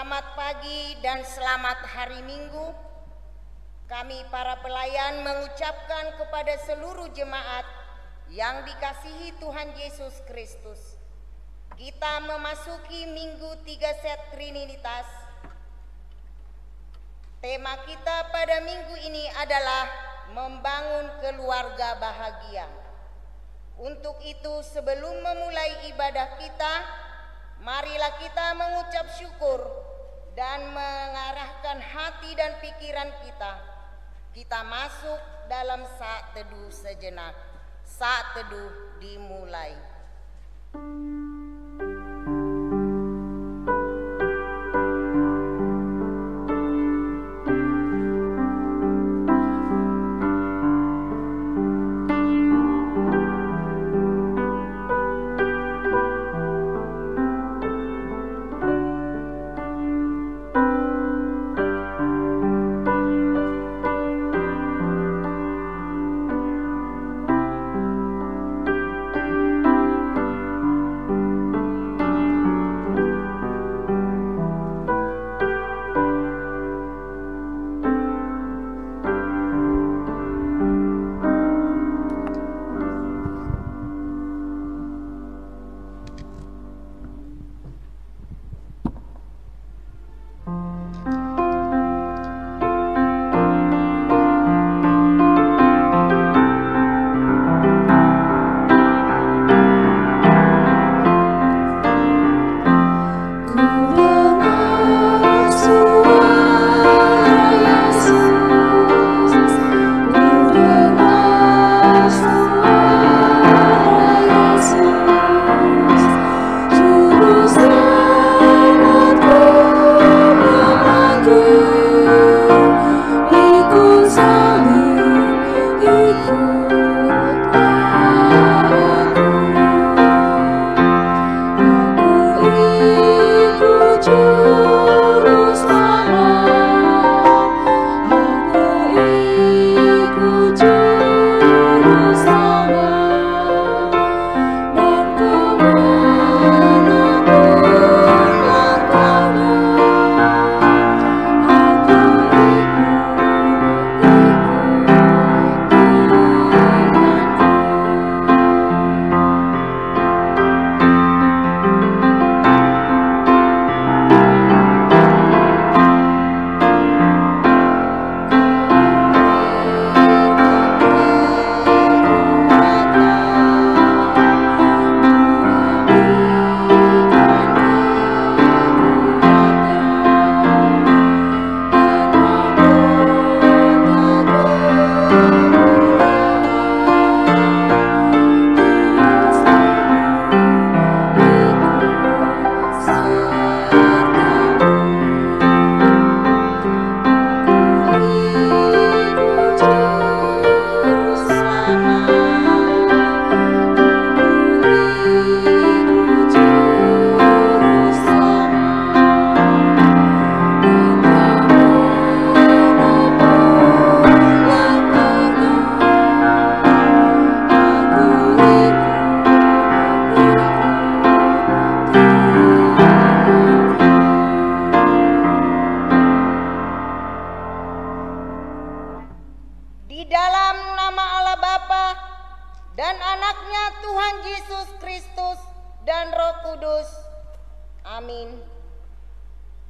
Selamat pagi dan selamat hari Minggu. Kami para pelayan mengucapkan kepada seluruh jemaat yang dikasihi Tuhan Yesus Kristus. Kita memasuki Minggu 3 Set Trinitas. Tema kita pada minggu ini adalah membangun keluarga bahagia. Untuk itu, sebelum memulai ibadah kita, marilah kita mengucap syukur dan mengarahkan hati dan pikiran kita. Kita masuk dalam saat teduh sejenak. Saat teduh dimulai.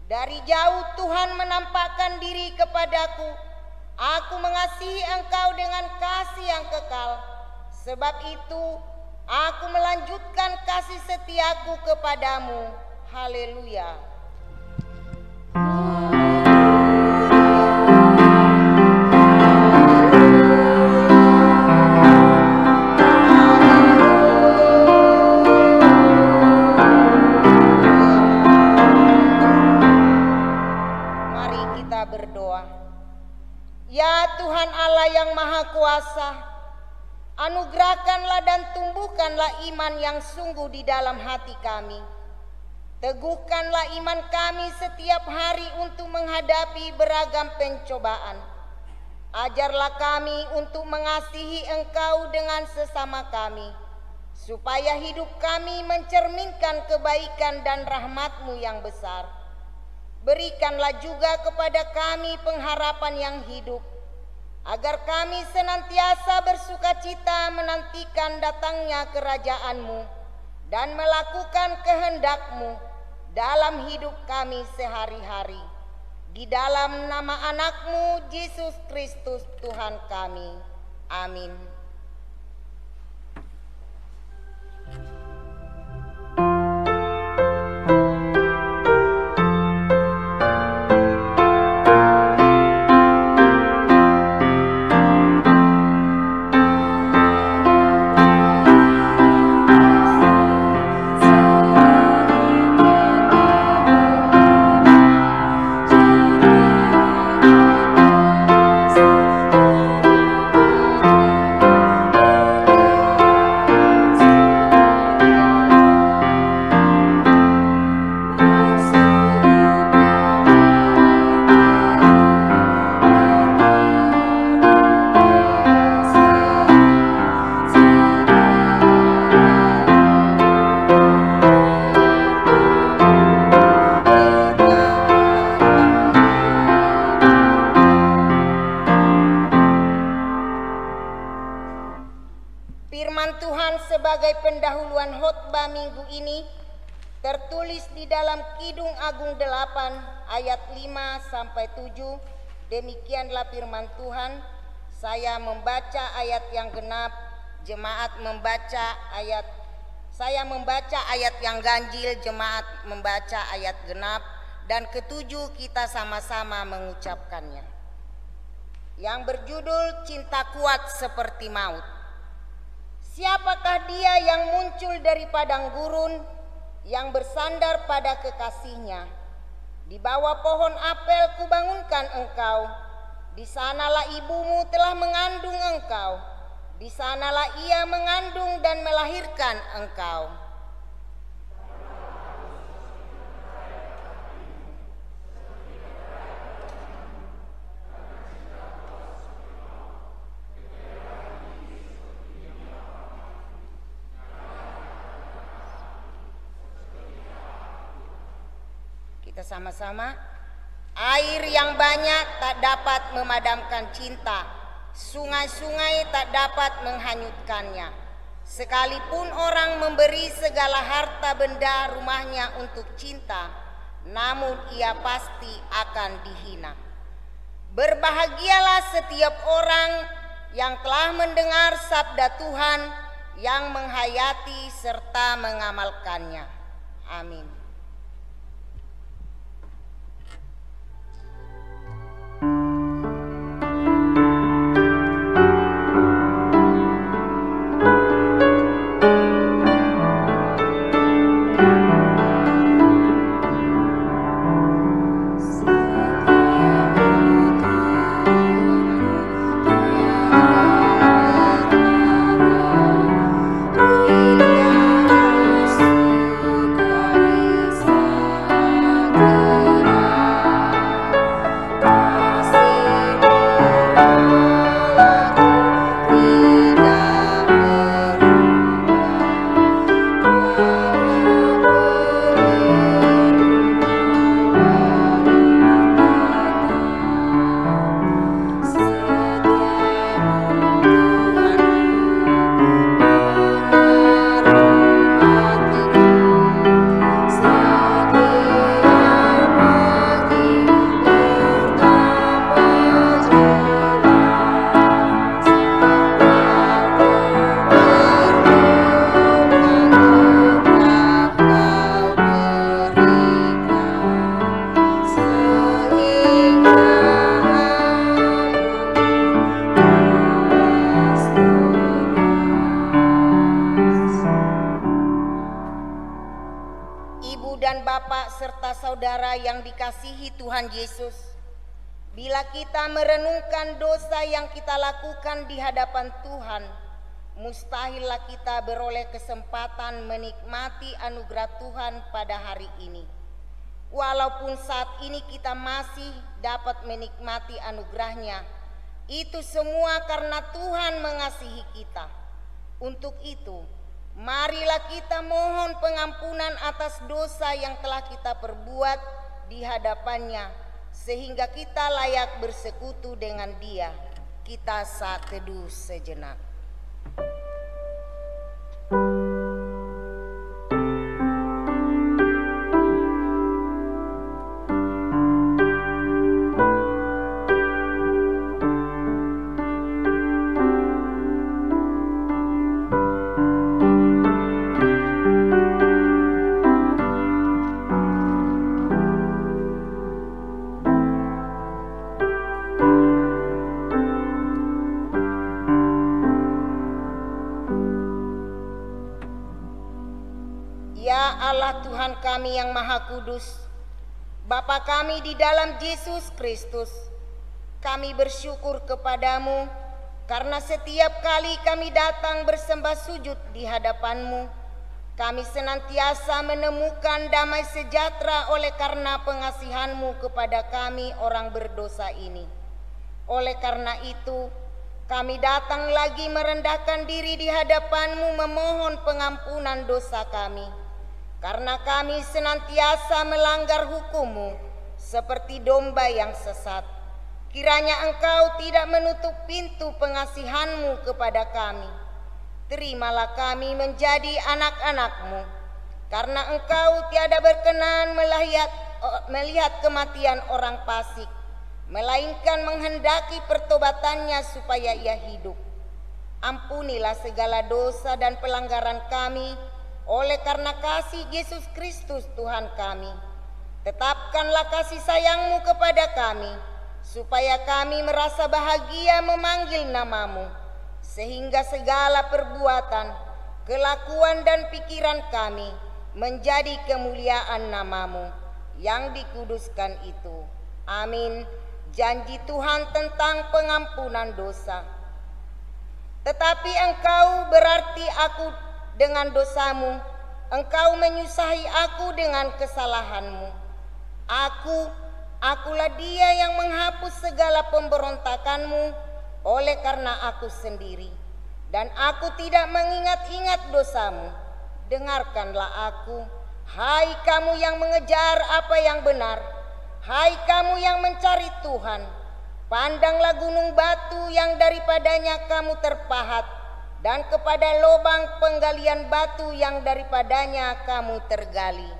Dari jauh Tuhan menampakkan diri kepadaku. Aku mengasihi Engkau dengan kasih yang kekal. Sebab itu aku melanjutkan kasih setiaku kepadamu. Haleluya. Ya Tuhan Allah yang Maha Kuasa, anugerahkanlah dan tumbuhkanlah iman yang sungguh di dalam hati kami. Teguhkanlah iman kami setiap hari untuk menghadapi beragam pencobaan. Ajarlah kami untuk mengasihi Engkau dengan sesama kami, supaya hidup kami mencerminkan kebaikan dan rahmat-Mu yang besar. Berikanlah juga kepada kami pengharapan yang hidup, agar kami senantiasa bersukacita menantikan datangnya kerajaan-Mu dan melakukan kehendak-Mu dalam hidup kami sehari-hari. Di dalam nama anak-Mu, Yesus Kristus Tuhan kami. Amin. Firman Tuhan sebagai pendahuluan khotbah minggu ini tertulis di dalam Kidung Agung 8 ayat 5 sampai 7. Demikianlah firman Tuhan. Saya membaca ayat yang genap, jemaat membaca ayat. Saya membaca ayat yang ganjil, jemaat membaca ayat genap, dan ketujuh kita sama-sama mengucapkannya. Yang berjudul Cinta Kuat Seperti Maut. Siapakah dia yang muncul dari padang gurun, yang bersandar pada kekasihnya? Di bawah pohon apel kubangunkan engkau, di sanalah ibumu telah mengandung engkau, di sanalah ia mengandung dan melahirkan engkau. Kita sama-sama. Air yang banyak tak dapat memadamkan cinta, sungai-sungai tak dapat menghanyutkannya. Sekalipun orang memberi segala harta benda rumahnya untuk cinta, namun ia pasti akan dihina. Berbahagialah setiap orang yang telah mendengar sabda Tuhan, yang menghayati serta mengamalkannya. Amin. Serta saudara yang dikasihi Tuhan Yesus, bila kita merenungkan dosa yang kita lakukan di hadapan Tuhan, mustahillah kita beroleh kesempatan menikmati anugerah Tuhan pada hari ini. Walaupun saat ini kita masih dapat menikmati anugerahnya, itu semua karena Tuhan mengasihi kita. Untuk itu, marilah kita mohon pengampunan atas dosa yang telah kita perbuat di hadapannya, sehingga kita layak bersekutu dengan Dia. Kita saat teduh sejenak. Ya Allah Tuhan kami yang Maha Kudus, Bapa kami di dalam Yesus Kristus, kami bersyukur kepadamu karena setiap kali kami datang bersembah sujud di hadapan-Mu, kami senantiasa menemukan damai sejahtera oleh karena pengasihan-Mu kepada kami orang berdosa ini. Oleh karena itu, kami datang lagi merendahkan diri di hadapan-Mu memohon pengampunan dosa kami. Karena kami senantiasa melanggar hukum-Mu seperti domba yang sesat. Kiranya Engkau tidak menutup pintu pengasihan-Mu kepada kami. Terimalah kami menjadi anak-anak-Mu, karena Engkau tiada berkenan melihat kematian orang fasik, melainkan menghendaki pertobatannya supaya ia hidup. Ampunilah segala dosa dan pelanggaran kami, oleh karena kasih Yesus Kristus Tuhan kami. Tetapkanlah kasih sayang-Mu kepada kami, supaya kami merasa bahagia memanggil nama-Mu, sehingga segala perbuatan, kelakuan dan pikiran kami menjadi kemuliaan nama-Mu yang dikuduskan itu. Amin. Janji Tuhan tentang pengampunan dosa. Tetapi Engkau berarti aku dengan dosamu, Engkau menyusahi aku dengan kesalahanmu. Akulah Dia yang menghapus segala pemberontakanmu oleh karena aku sendiri. Dan aku tidak mengingat-ingat dosamu. Dengarkanlah aku, hai kamu yang mengejar apa yang benar, hai kamu yang mencari Tuhan. Pandanglah gunung batu yang daripadanya kamu terpahat, dan kepada lubang penggalian batu yang daripadanya kamu tergali.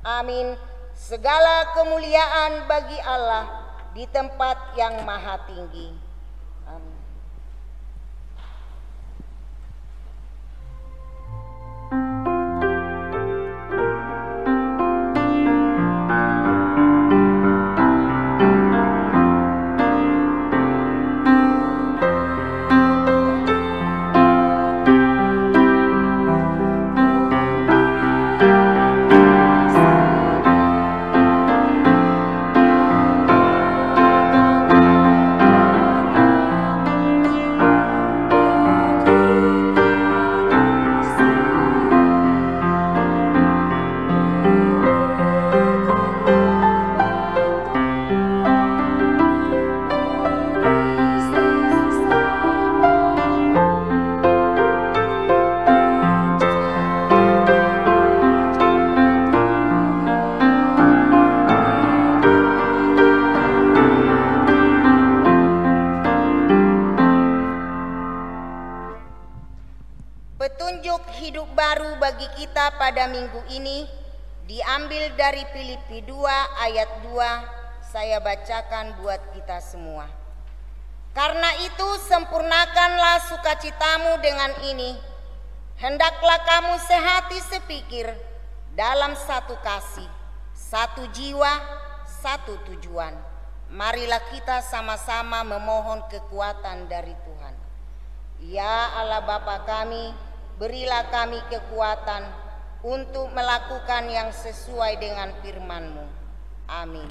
Amin. Segala kemuliaan bagi Allah di tempat yang maha tinggi. Amin. Petunjuk hidup baru bagi kita pada minggu ini diambil dari Filipi 2 ayat 2. Saya bacakan buat kita semua. Karena itu sempurnakanlah sukacitamu dengan ini. Hendaklah kamu sehati sepikir dalam satu kasih, satu jiwa, satu tujuan. Marilah kita sama-sama memohon kekuatan dari Tuhan. Ya Allah Bapa kami, berilah kami kekuatan untuk melakukan yang sesuai dengan firman-Mu. Amin.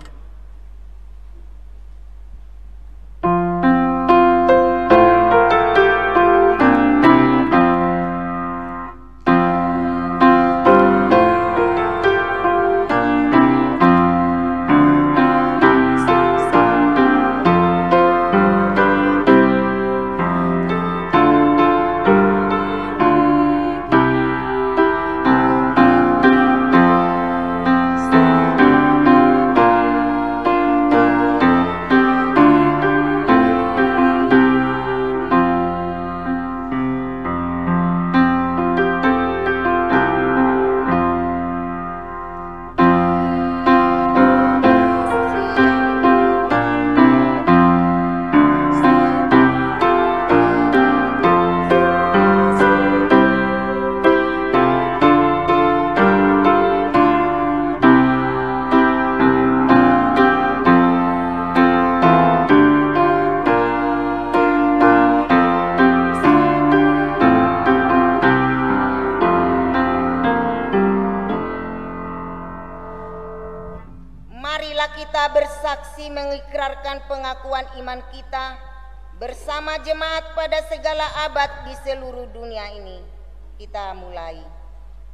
Marilah kita bersaksi mengikrarkan pengakuan iman kita bersama jemaat pada segala abad di seluruh dunia ini. Kita mulai.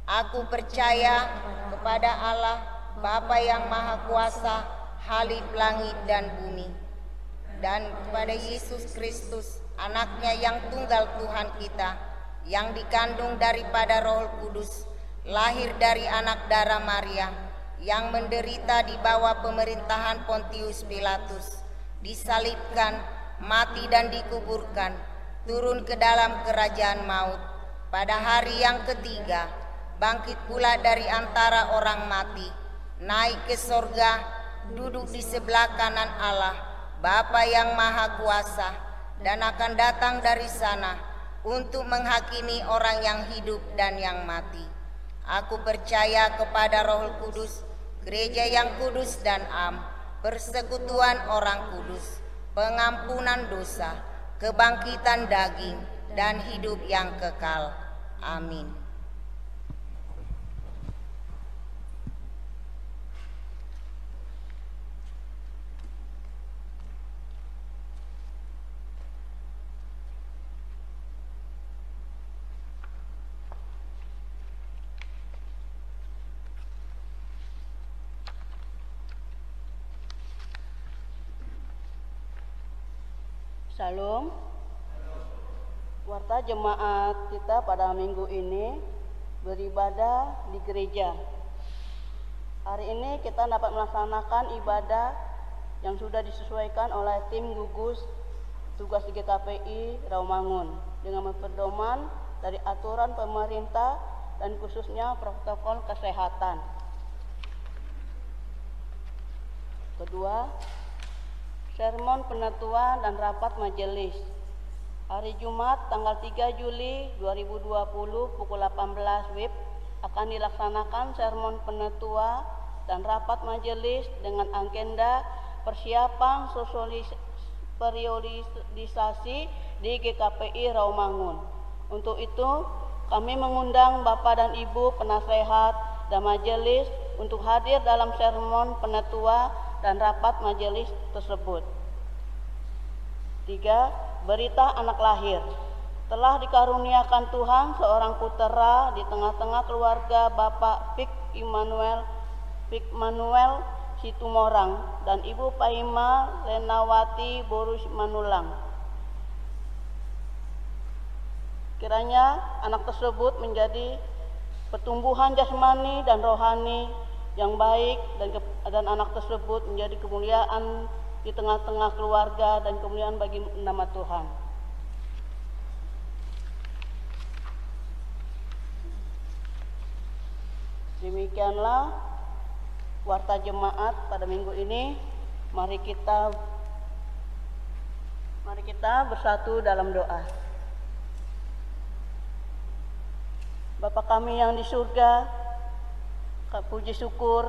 Aku percaya kepada Allah, Bapa yang Maha Kuasa, Khalif langit dan bumi, dan kepada Yesus Kristus, anaknya yang tunggal Tuhan kita, yang dikandung daripada Roh Kudus, lahir dari anak darah Maria, yang menderita di bawah pemerintahan Pontius Pilatus, disalibkan, mati dan dikuburkan, turun ke dalam kerajaan maut, pada hari yang ketiga, bangkit pula dari antara orang mati, naik ke sorga, duduk di sebelah kanan Allah, Bapa yang Maha Kuasa, dan akan datang dari sana untuk menghakimi orang yang hidup dan yang mati. Aku percaya kepada Roh Kudus, gereja yang kudus dan am, persekutuan orang kudus, pengampunan dosa, kebangkitan daging, dan hidup yang kekal. Amin. Shalom. Warta jemaat kita pada minggu ini beribadah di gereja. Hari ini kita dapat melaksanakan ibadah yang sudah disesuaikan oleh tim gugus tugas di GKPI Rawamangun dengan berpedoman dari aturan pemerintah dan khususnya protokol kesehatan. Kedua, sermon penatua dan rapat majelis. Hari Jumat tanggal 3 Juli 2020 pukul 18 WIB akan dilaksanakan sermon penatua dan rapat majelis dengan agenda persiapan periodisasi di GKPI Rawamangun. Untuk itu, kami mengundang Bapak dan Ibu penasehat dan majelis untuk hadir dalam sermon penatua dan rapat majelis tersebut. 3. Berita anak lahir. Telah dikaruniakan Tuhan seorang putera di tengah-tengah keluarga Bapak Pik Manuel Situmorang dan Ibu Paima Renawati Borus Manulang. Kiranya anak tersebut menjadi pertumbuhan jasmani dan rohani yang baik, dan anak tersebut menjadi kemuliaan di tengah-tengah keluarga dan kemuliaan bagi nama Tuhan. Demikianlah warta jemaat pada minggu ini. Mari kita bersatu dalam doa. Bapa kami yang di surga, puji syukur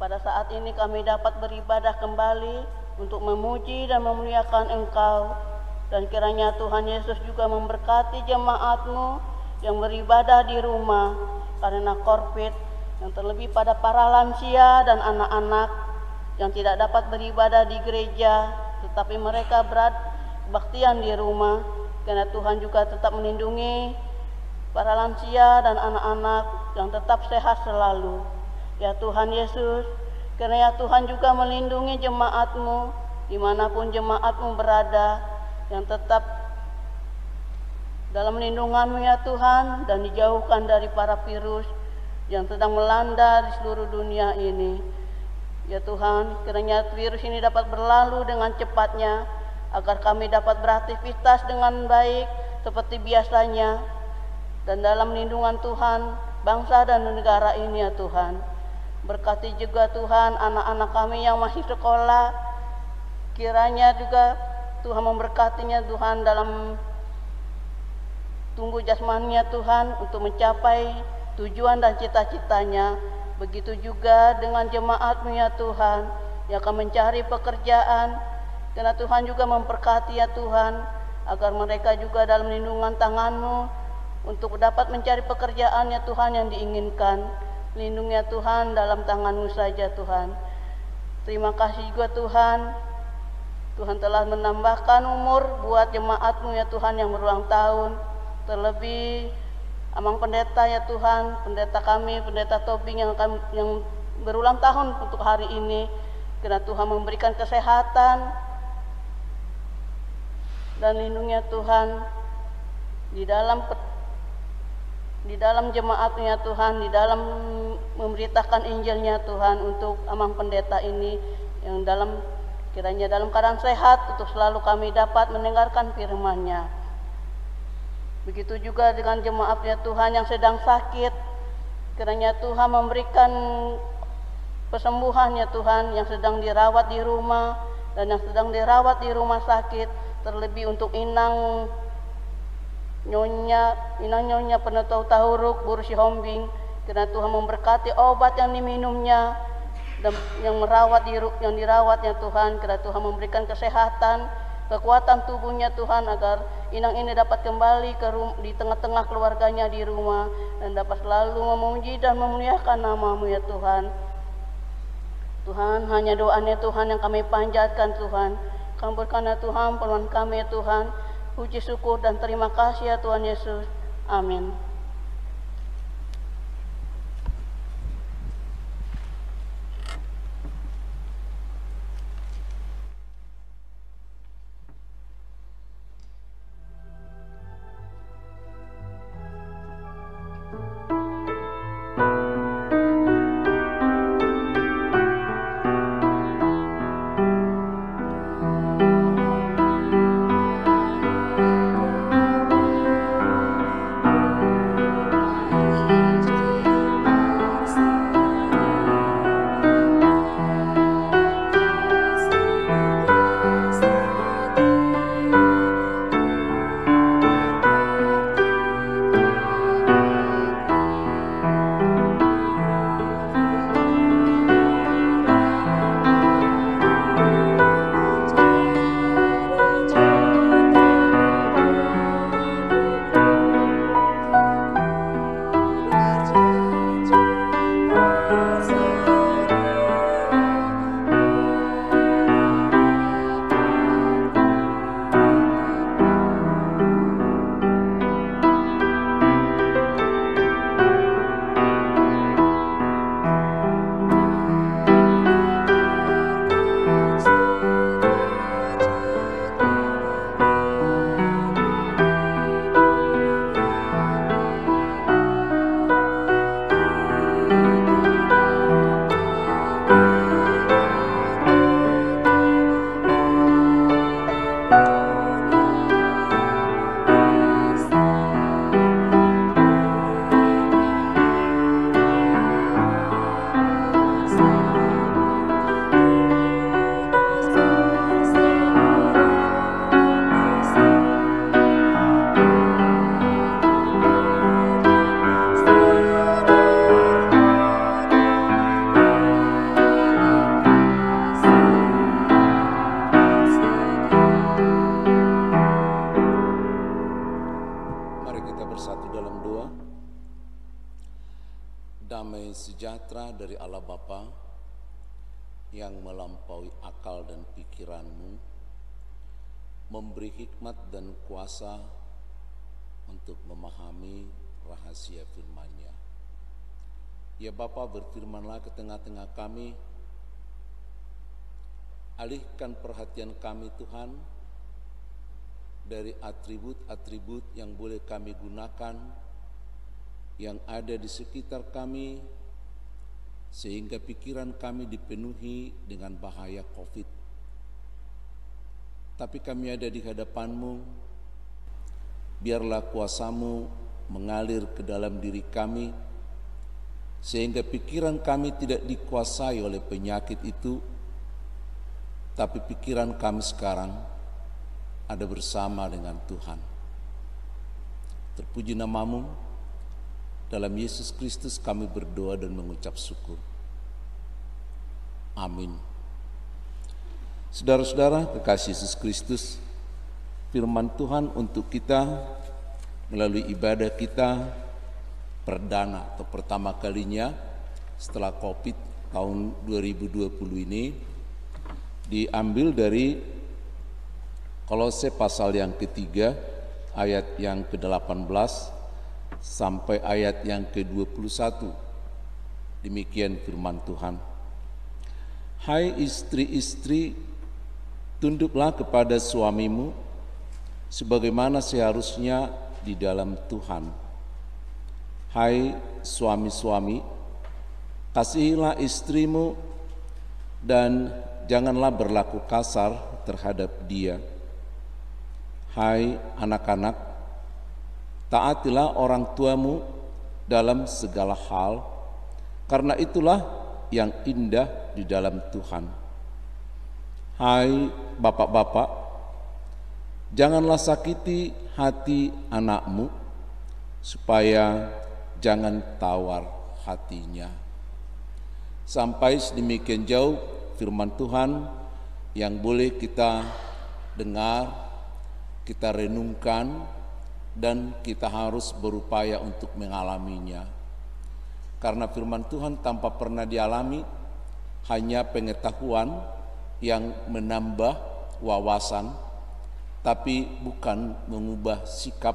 pada saat ini kami dapat beribadah kembali untuk memuji dan memuliakan Engkau, dan kiranya Tuhan Yesus juga memberkati jemaat-Mu yang beribadah di rumah karena COVID, yang terlebih pada para lansia dan anak-anak yang tidak dapat beribadah di gereja, tetapi mereka berbaktian di rumah. Karena Tuhan juga tetap melindungi para lansia dan anak-anak yang tetap sehat selalu. Ya Tuhan Yesus, kiranya Tuhan juga melindungi jemaat-Mu dimanapun jemaat-Mu berada, yang tetap dalam lindungan-Mu ya Tuhan, dan dijauhkan dari para virus yang sedang melanda di seluruh dunia ini. Ya Tuhan, kiranya virus ini dapat berlalu dengan cepatnya, agar kami dapat beraktivitas dengan baik seperti biasanya, dan dalam lindungan Tuhan bangsa dan negara ini ya Tuhan. Berkati juga Tuhan anak-anak kami yang masih sekolah, kiranya juga Tuhan memberkatinya Tuhan dalam tumbuh jasmaninya Tuhan untuk mencapai tujuan dan cita-citanya. Begitu juga dengan jemaat-Mu ya Tuhan yang akan mencari pekerjaan, karena Tuhan juga memberkati ya Tuhan, agar mereka juga dalam lindungan tangan-Mu untuk dapat mencari pekerjaan ya Tuhan yang diinginkan. Lindungi ya Tuhan dalam tangan-Mu saja Tuhan. Terima kasih juga Tuhan. Tuhan telah menambahkan umur buat jemaat-Mu ya Tuhan yang berulang tahun. Terlebih Amang Pendeta ya Tuhan, pendeta kami, Pendeta Tobing yang berulang tahun untuk hari ini. Kiranya Tuhan memberikan kesehatan dan lindungnya Tuhan di dalam jemaatnya Tuhan, di dalam memberitakan Injilnya Tuhan untuk Amang Pendeta ini yang kiranya dalam keadaan sehat untuk selalu kami dapat mendengarkan firman-Nya. Begitu juga dengan jemaatnya Tuhan yang sedang sakit, kiranya Tuhan memberikan kesembuhannya Tuhan, yang sedang dirawat di rumah dan yang sedang dirawat di rumah sakit, terlebih untuk Inang Nyonya Penetau Tahuruk Bursi Hombing, kiranya Tuhan memberkati obat yang diminumnya dan yang dirawatnya Tuhan, kiranya Tuhan memberikan kesehatan, kekuatan tubuhnya Tuhan, agar Inang ini dapat kembali di tengah-tengah keluarganya di rumah dan dapat selalu memuji dan memuliakan nama-Mu ya Tuhan. Tuhan, hanya doanya Tuhan yang kami panjatkan Tuhan. Kabulkanlah Tuhan permohonan kami ya Tuhan. Puji syukur dan terima kasih ya Tuhan Yesus. Amin. Damai sejahtera dari Allah Bapa yang melampaui akal dan pikiranmu, memberi hikmat dan kuasa untuk memahami rahasia firman-Nya. Ya Bapa, berfirmanlah ke tengah-tengah kami, alihkan perhatian kami Tuhan dari atribut-atribut yang boleh kami gunakan yang ada di sekitar kami, sehingga pikiran kami dipenuhi dengan bahaya COVID. Tapi kami ada di hadapan-Mu, biarlah kuasa-Mu mengalir ke dalam diri kami, sehingga pikiran kami tidak dikuasai oleh penyakit itu, tapi pikiran kami sekarang ada bersama dengan Tuhan. Terpuji nama-Mu. Dalam Yesus Kristus kami berdoa dan mengucap syukur. Amin. Saudara-saudara, kekasih Yesus Kristus, firman Tuhan untuk kita melalui ibadah kita perdana atau pertama kalinya setelah COVID tahun 2020 ini diambil dari Kolose pasal yang ketiga ayat yang ke-18 sampai ayat yang ke-21. Demikian firman Tuhan. Hai istri-istri, tunduklah kepada suamimu sebagaimana seharusnya di dalam Tuhan. Hai suami-suami, kasihilah istrimu dan janganlah berlaku kasar terhadap dia. Hai anak-anak, taatilah orang tuamu dalam segala hal, karena itulah yang indah di dalam Tuhan. Hai bapak-bapak, janganlah sakiti hati anakmu, supaya jangan tawar hatinya. Sampai sedemikian jauh firman Tuhan yang boleh kita dengar, kita renungkan, dan kita harus berupaya untuk mengalaminya. Karena firman Tuhan tanpa pernah dialami, hanya pengetahuan yang menambah wawasan, tapi bukan mengubah sikap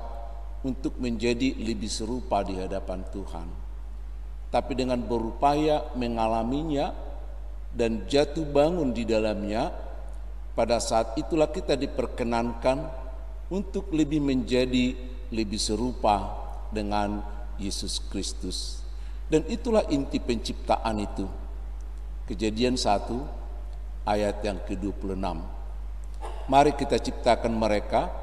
untuk menjadi lebih serupa di hadapan Tuhan. Tapi dengan berupaya mengalaminya dan jatuh bangun di dalamnya, pada saat itulah kita diperkenankan untuk menjadi lebih serupa dengan Yesus Kristus. Dan itulah inti penciptaan itu. Kejadian 1 ayat yang ke-26. Mari kita ciptakan mereka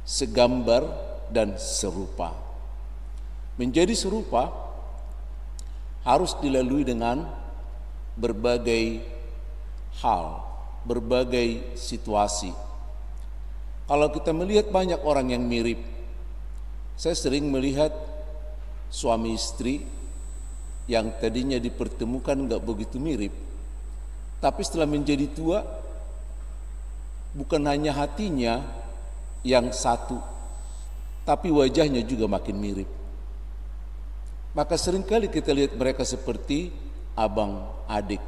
segambar dan serupa. Menjadi serupa harus dilalui dengan berbagai hal, berbagai situasi. Kalau kita melihat banyak orang yang mirip, saya sering melihat suami istri yang tadinya dipertemukan nggak begitu mirip, tapi setelah menjadi tua, bukan hanya hatinya yang satu, tapi wajahnya juga makin mirip. Maka seringkali kita lihat mereka seperti abang adik.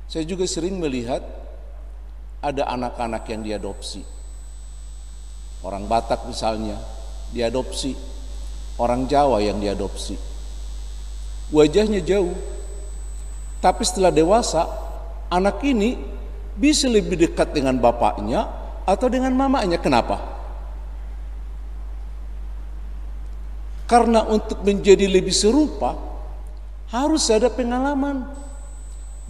Saya juga sering melihat ada anak-anak yang diadopsi. Orang Batak misalnya diadopsi, orang Jawa yang diadopsi. Wajahnya jauh, tapi setelah dewasa, anak ini bisa lebih dekat dengan bapaknya atau dengan mamanya. Kenapa? Karena untuk menjadi lebih serupa harus ada pengalaman.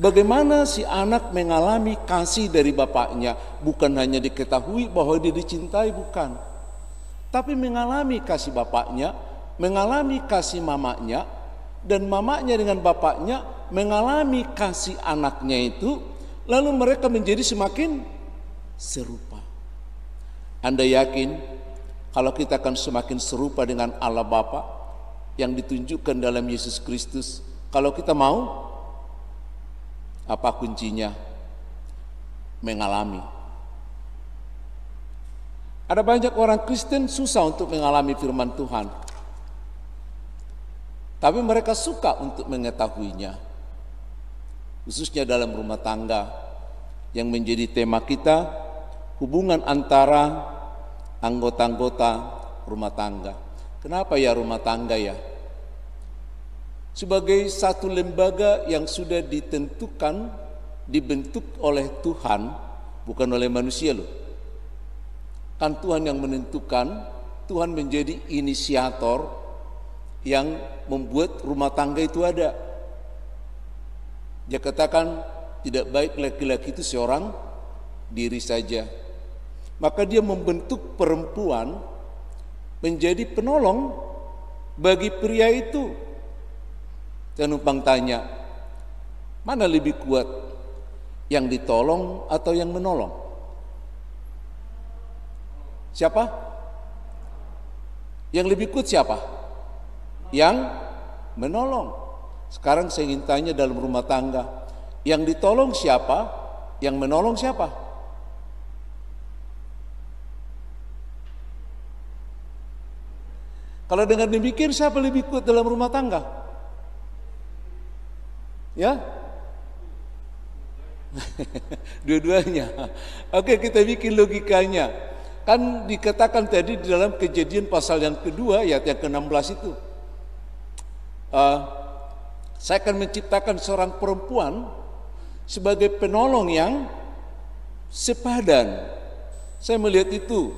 Bagaimana si anak mengalami kasih dari bapaknya, bukan hanya diketahui bahwa dia dicintai, bukan, tapi mengalami kasih bapaknya, mengalami kasih mamanya, dan mamanya dengan bapaknya mengalami kasih anaknya itu, lalu mereka menjadi semakin serupa. Anda yakin kalau kita akan semakin serupa dengan Allah Bapa yang ditunjukkan dalam Yesus Kristus? Kalau kita mau, apa kuncinya? Mengalami. Ada banyak orang Kristen susah untuk mengalami firman Tuhan, tapi mereka suka untuk mengetahuinya, khususnya dalam rumah tangga yang menjadi tema kita, hubungan antara anggota-anggota rumah tangga. Kenapa ya rumah tangga ya? Sebagai satu lembaga yang sudah ditentukan, dibentuk oleh Tuhan, bukan oleh manusia loh. Kan Tuhan yang menentukan, Tuhan menjadi inisiator yang membuat rumah tangga itu ada. Dia katakan tidak baik laki-laki itu seorang diri saja. Maka dia membentuk perempuan menjadi penolong bagi pria itu. Dan numpang tanya, mana lebih kuat, yang ditolong atau yang menolong? Siapa? Yang lebih kuat siapa? Yang menolong. Sekarang saya ingin tanya dalam rumah tangga, yang ditolong siapa? Yang menolong siapa? Kalau dengan demikian, siapa lebih kuat dalam rumah tangga? Ya? Dua-duanya. Oke, kita bikin logikanya. Kan dikatakan tadi di dalam Kejadian pasal yang kedua, ayat yang ke-16 itu. Saya akan menciptakan seorang perempuan sebagai penolong yang sepadan. Saya melihat itu.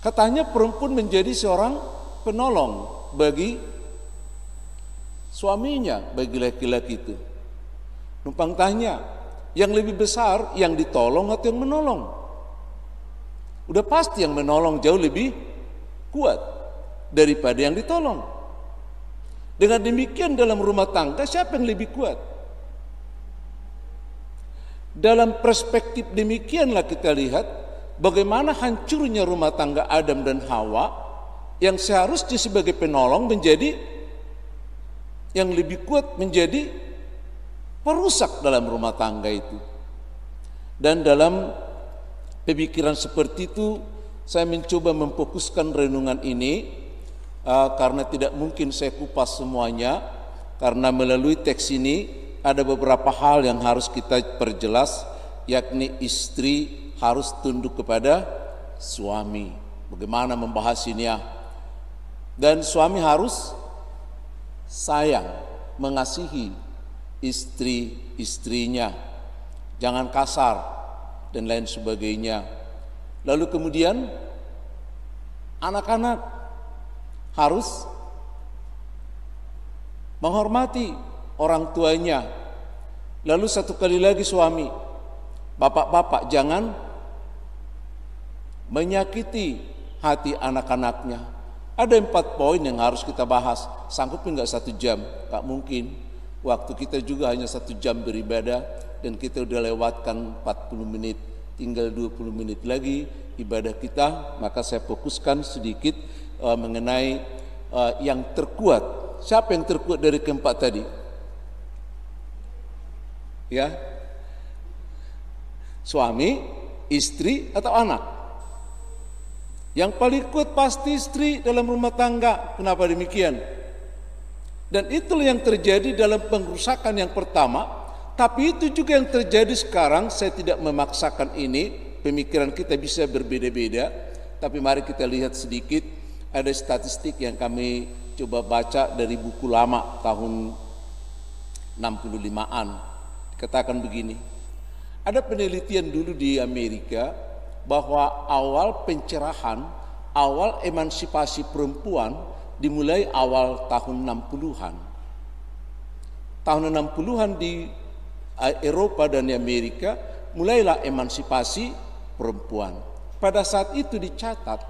Katanya perempuan menjadi seorang penolong bagi suaminya, bagi laki-laki itu. Numpang tanya, yang lebih besar yang ditolong atau yang menolong? Udah pasti yang menolong jauh lebih kuat daripada yang ditolong. Dengan demikian dalam rumah tangga siapa yang lebih kuat? Dalam perspektif demikianlah kita lihat bagaimana hancurnya rumah tangga Adam dan Hawa yang seharusnya sebagai penolong menjadi yang lebih kuat, menjadi perusak dalam rumah tangga itu. Dan dalam pemikiran seperti itu saya mencoba memfokuskan renungan ini karena tidak mungkin saya kupas semuanya, karena melalui teks ini ada beberapa hal yang harus kita perjelas, yakni istri harus tunduk kepada suami. Bagaimana membahas ini ya? Dan suami harus sayang, mengasihi istri-istrinya, jangan kasar dan lain sebagainya. Lalu kemudian anak-anak harus menghormati orang tuanya. Lalu satu kali lagi suami, bapak-bapak jangan menyakiti hati anak-anaknya. Ada 4 poin yang harus kita bahas. Sanggup enggak 1 jam? Tak mungkin. Waktu kita juga hanya 1 jam beribadah dan kita udah lewatkan 40 menit. Tinggal 20 menit lagi ibadah kita. Maka saya fokuskan sedikit mengenai yang terkuat. Siapa yang terkuat dari keempat tadi? Ya, suami, istri atau anak? Yang paling kuat pasti istri dalam rumah tangga. Kenapa demikian? Dan itulah yang terjadi dalam pengrusakan yang pertama. Tapi itu juga yang terjadi sekarang. Saya tidak memaksakan ini. Pemikiran kita bisa berbeda-beda. Tapi mari kita lihat sedikit. Ada statistik yang kami coba baca dari buku lama tahun 65-an. Dikatakan begini. Ada penelitian dulu di Amerika bahwa awal pencerahan, awal emansipasi perempuan dimulai awal tahun 60-an. Tahun 60-an di Eropa dan di Amerika mulailah emansipasi perempuan. Pada saat itu dicatat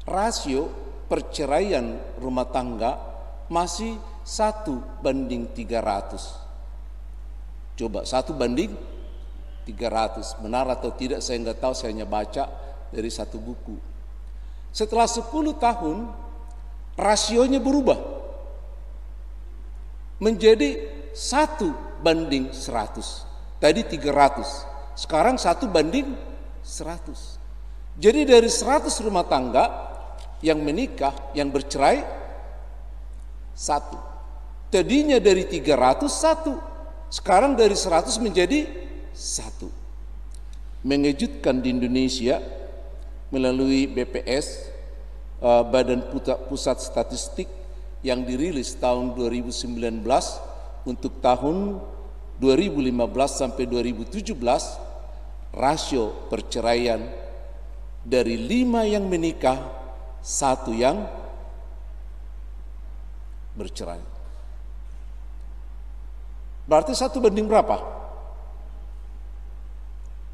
rasio perceraian rumah tangga masih 1:300. Coba 1:300. Benar atau tidak saya nggak tahu, saya hanya baca dari satu buku. Setelah 10 tahun rasionya berubah menjadi 1:100. Tadi 300, sekarang 1:100. Jadi dari 100 rumah tangga yang menikah, yang bercerai 1. Tadinya dari 300 1, sekarang dari 100 menjadi 1. Mengejutkan di Indonesia melalui BPS, Badan Pusat Statistik, yang dirilis tahun 2019 untuk tahun 2015 sampai 2017, rasio perceraian dari 5 yang menikah 1 yang bercerai. Berarti 1 banding berapa?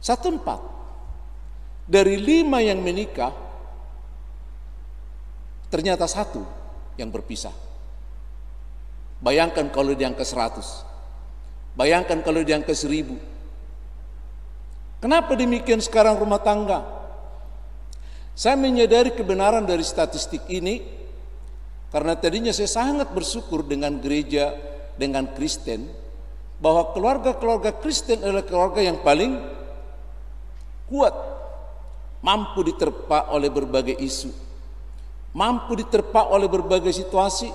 1:4. Dari 5 yang menikah ternyata 1 yang berpisah. Bayangkan kalau di angka 100. Bayangkan kalau di angka 1000. Kenapa demikian sekarang rumah tangga? Saya menyadari kebenaran dari statistik ini karena tadinya saya sangat bersyukur dengan gereja, dengan Kristen, bahwa keluarga-keluarga Kristen adalah keluarga yang paling kuat, mampu diterpa oleh berbagai isu, mampu diterpa oleh berbagai situasi.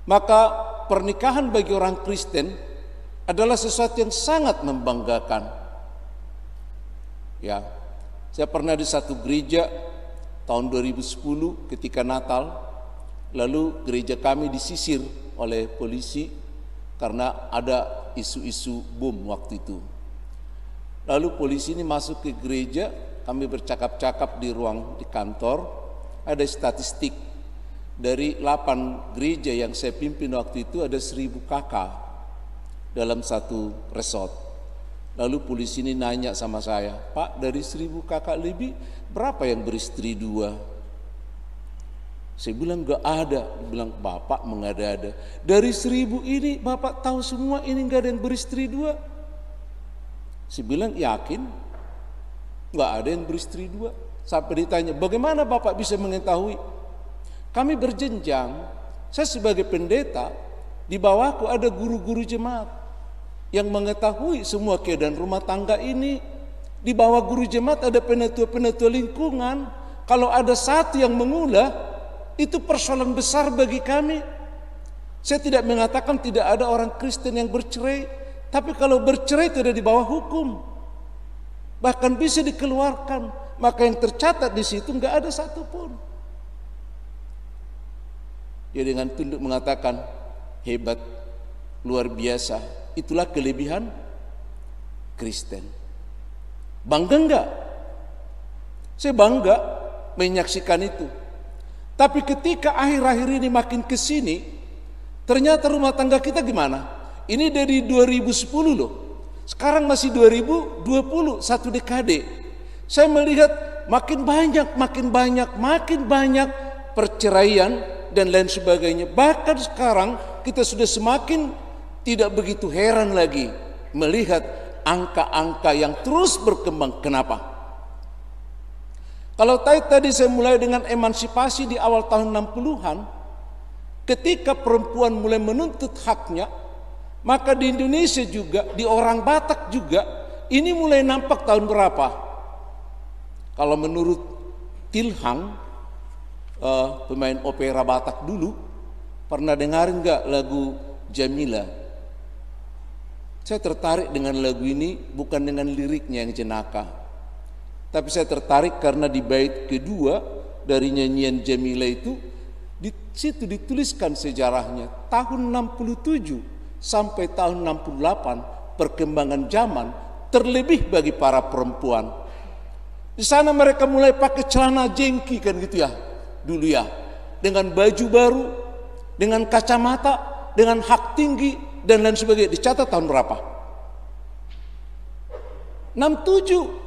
Maka pernikahan bagi orang Kristen adalah sesuatu yang sangat membanggakan. Ya, saya pernah di satu gereja tahun 2010 ketika Natal, lalu gereja kami disisir oleh polisi karena ada isu-isu bom waktu itu. Lalu polisi ini masuk ke gereja, kami bercakap-cakap di kantor, ada statistik dari 8 gereja yang saya pimpin waktu itu ada 1000 kakak dalam satu resort. Lalu polisi ini nanya sama saya, "Pak, dari 1000 kakak lebih berapa yang beristri 2?" Saya bilang enggak ada. Dia bilang, "Bapak mengada-ada. Dari 1000 ini Bapak tahu semua ini enggak ada yang beristri 2?" Saya bilang, "Yakin? Enggak ada yang beristri 2. Sampai ditanya, "Bagaimana Bapak bisa mengetahui?" Kami berjenjang. Saya sebagai pendeta, di bawahku ada guru-guru jemaat yang mengetahui semua keadaan rumah tangga ini. Di bawah guru jemaat ada penatua-penatua lingkungan. Kalau ada satu yang mengulah, itu persoalan besar bagi kami. Saya tidak mengatakan tidak ada orang Kristen yang bercerai, tapi kalau bercerai itu ada di bawah hukum, bahkan bisa dikeluarkan. Maka yang tercatat di situ nggak ada satupun. Ya, dengan tunduk mengatakan, hebat, luar biasa. Itulah kelebihan Kristen. Bangga enggak? Saya bangga menyaksikan itu. Tapi ketika akhir-akhir ini makin ke sini, ternyata rumah tangga kita gimana? Ini dari 2010 loh. Sekarang masih 2020, satu dekade. Saya melihat makin banyak perceraian dan lain sebagainya. Bahkan sekarang kita sudah semakin tidak begitu heran lagi melihat angka-angka yang terus berkembang. Kenapa? Kalau tadi saya mulai dengan emansipasi di awal tahun 60-an, ketika perempuan mulai menuntut haknya, maka di Indonesia juga, di orang Batak juga, ini mulai nampak tahun berapa? Kalau menurut Tilhang, pemain opera Batak dulu, pernah dengarin nggak lagu Jamila? Saya tertarik dengan lagu ini bukan dengan liriknya yang jenaka, tapi saya tertarik karena di bait kedua dari nyanyian Jamila itu, di situ dituliskan sejarahnya tahun 67 sampai tahun 68 perkembangan zaman, terlebih bagi para perempuan. Di sana mereka mulai pakai celana jengki kan gitu ya, dulu ya, dengan baju baru, dengan kacamata, dengan hak tinggi dan lain sebagainya. Dicatat tahun berapa? 67.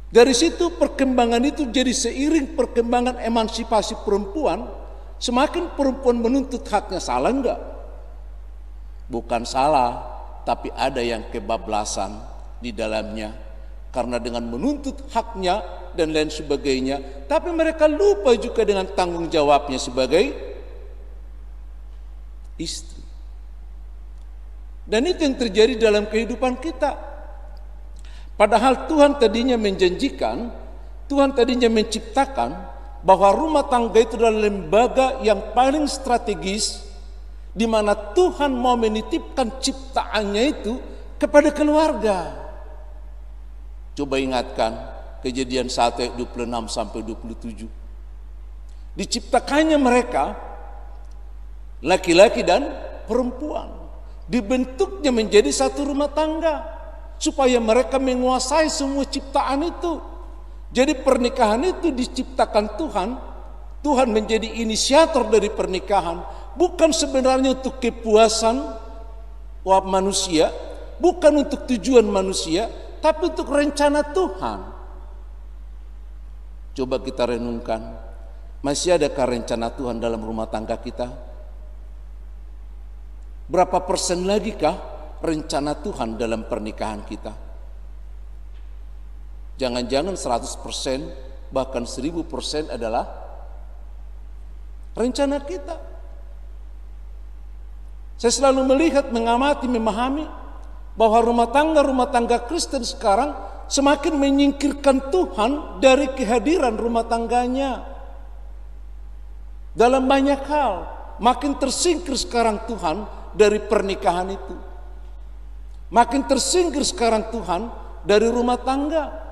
Dari situ perkembangan itu jadi seiring perkembangan emansipasi perempuan, semakin perempuan menuntut haknya. Salah enggak? Bukan salah, tapi ada yang kebablasan di dalamnya. Karena dengan menuntut haknya dan lain sebagainya, tapi mereka lupa juga dengan tanggung jawabnya sebagai istri. Dan itu yang terjadi dalam kehidupan kita. Padahal Tuhan tadinya menjanjikan, Tuhan tadinya menciptakan bahwa rumah tangga itu adalah lembaga yang paling strategis, di mana Tuhan mau menitipkan ciptaannya itu kepada keluarga. Coba ingatkan Kejadian 1 ayat 26 sampai 27. Diciptakannya mereka, laki-laki dan perempuan, dibentuknya menjadi satu rumah tangga supaya mereka menguasai semua ciptaan itu. Jadi pernikahan itu diciptakan Tuhan. Tuhan menjadi inisiator dari pernikahan, bukan sebenarnya untuk kepuasan manusia, bukan untuk tujuan manusia, tapi untuk rencana Tuhan. Coba kita renungkan, masih adakah rencana Tuhan dalam rumah tangga kita? Berapa persen lagi kah rencana Tuhan dalam pernikahan kita? Jangan-jangan 100%, bahkan 1000% adalah rencana kita. Saya selalu melihat, mengamati, memahami bahwa rumah tangga Kristen sekarang semakin menyingkirkan Tuhan dari kehadiran rumah tangganya dalam banyak hal. makin tersingkir sekarang Tuhan dari pernikahan itu. Makin tersingkir sekarang Tuhan dari rumah tangga.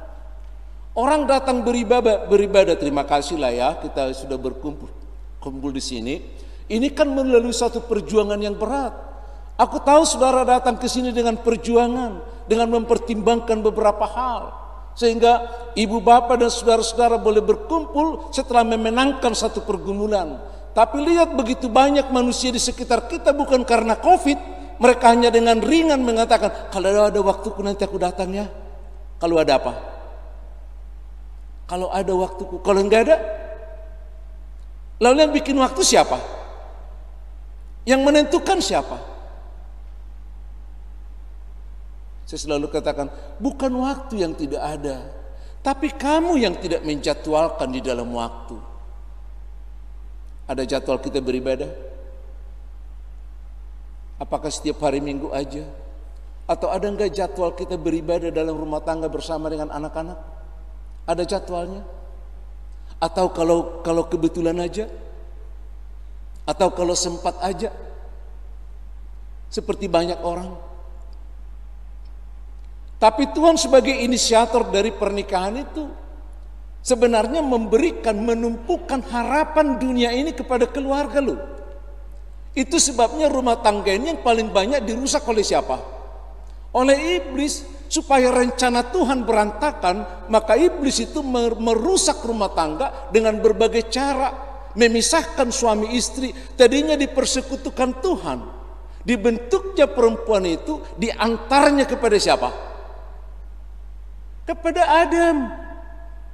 Orang datang beribadah, terima kasih lah ya kita sudah berkumpul di sini. Ini kan melalui satu perjuangan yang berat. Aku tahu saudara datang ke sini dengan perjuangan, dengan mempertimbangkan beberapa hal. Sehingga ibu bapak dan saudara-saudara boleh berkumpul setelah memenangkan satu pergumulan. Tapi lihat begitu banyak manusia di sekitar kita bukan karena COVID. Mereka hanya dengan ringan mengatakan, kalau ada waktuku nanti aku datang ya. Kalau ada apa? Kalau ada waktuku. Kalau enggak ada, lalu yang bikin waktu siapa? Yang menentukan siapa? Saya selalu katakan, bukan waktu yang tidak ada, tapi kamu yang tidak menjadwalkan di dalam waktu. Ada jadwal kita beribadah? Apakah setiap hari Minggu aja? Atau ada enggak jadwal kita beribadah dalam rumah tangga bersama dengan anak-anak? Ada jadwalnya? Atau kalau kebetulan aja? Atau kalau sempat aja? Seperti banyak orang. Tapi Tuhan sebagai inisiator dari pernikahan itu sebenarnya memberikan, menumpukan harapan dunia ini kepada keluarga loh. Itu sebabnya rumah tangga ini yang paling banyak dirusak oleh siapa? Oleh iblis. Supaya rencana Tuhan berantakan, maka iblis itu merusak rumah tangga dengan berbagai cara. Memisahkan suami istri, tadinya dipersekutukan Tuhan. Dibentuknya perempuan itu diantarnya kepada siapa? Kepada Adam.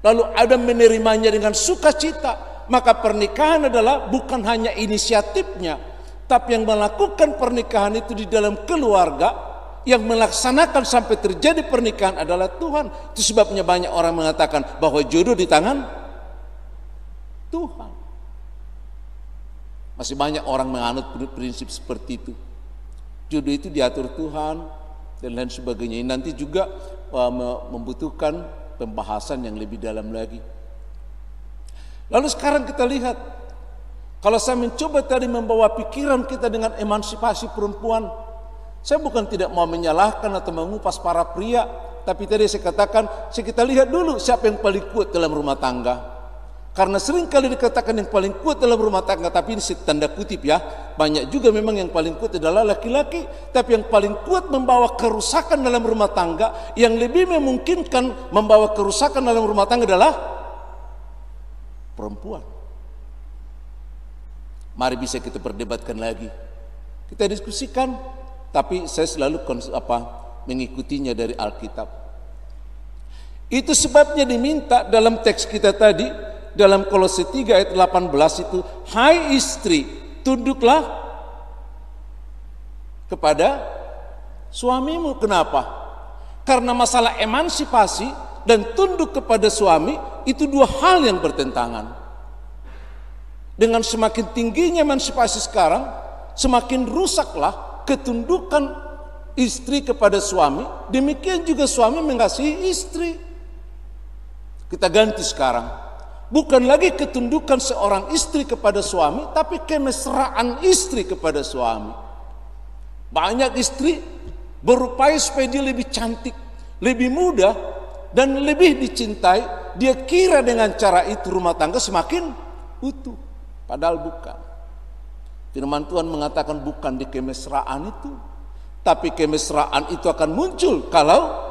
Lalu Adam menerimanya dengan sukacita. Maka pernikahan adalah bukan hanya inisiatifnya, tapi yang melakukan pernikahan itu di dalam keluarga, yang melaksanakan sampai terjadi pernikahan adalah Tuhan. Itu sebabnya banyak orang mengatakan bahwa jodoh di tangan Tuhan. Masih banyak orang menganut prinsip seperti itu. Jodoh itu diatur Tuhan dan lain sebagainya. Ini nanti juga membutuhkan pembahasan yang lebih dalam lagi. Lalu sekarang kita lihat, kalau saya mencoba tadi membawa pikiran kita dengan emansipasi perempuan, saya bukan tidak mau menyalahkan atau mengupas para pria, tapi tadi saya katakan, kita lihat dulu siapa yang paling kuat dalam rumah tangga. Karena sering kali dikatakan yang paling kuat dalam rumah tangga, tapi ini tanda kutip ya, banyak juga memang yang paling kuat adalah laki-laki. Tapi yang paling kuat membawa kerusakan dalam rumah tangga, yang lebih memungkinkan membawa kerusakan dalam rumah tangga adalah perempuan. Mari bisa kita perdebatkan lagi, kita diskusikan. Tapi saya selalu mengikutinya dari Alkitab. Itu sebabnya diminta dalam teks kita tadi, dalam Kolose 3 ayat 18 itu, hai istri, tunduklah kepada suamimu. Kenapa? Karena masalah emansipasi dan tunduk kepada suami itu dua hal yang bertentangan. Dengan semakin tingginya emansipasi sekarang, semakin rusaklah ketundukan istri kepada suami, demikian juga suami mengasihi istri. Kita ganti sekarang, bukan lagi ketundukan seorang istri kepada suami, tapi kemesraan istri kepada suami. Banyak istri berupaya supaya dia lebih cantik, lebih muda, dan lebih dicintai. Dia kira dengan cara itu rumah tangga semakin utuh, padahal bukan. Firman Tuhan mengatakan bukan di kemesraan itu, tapi kemesraan itu akan muncul kalau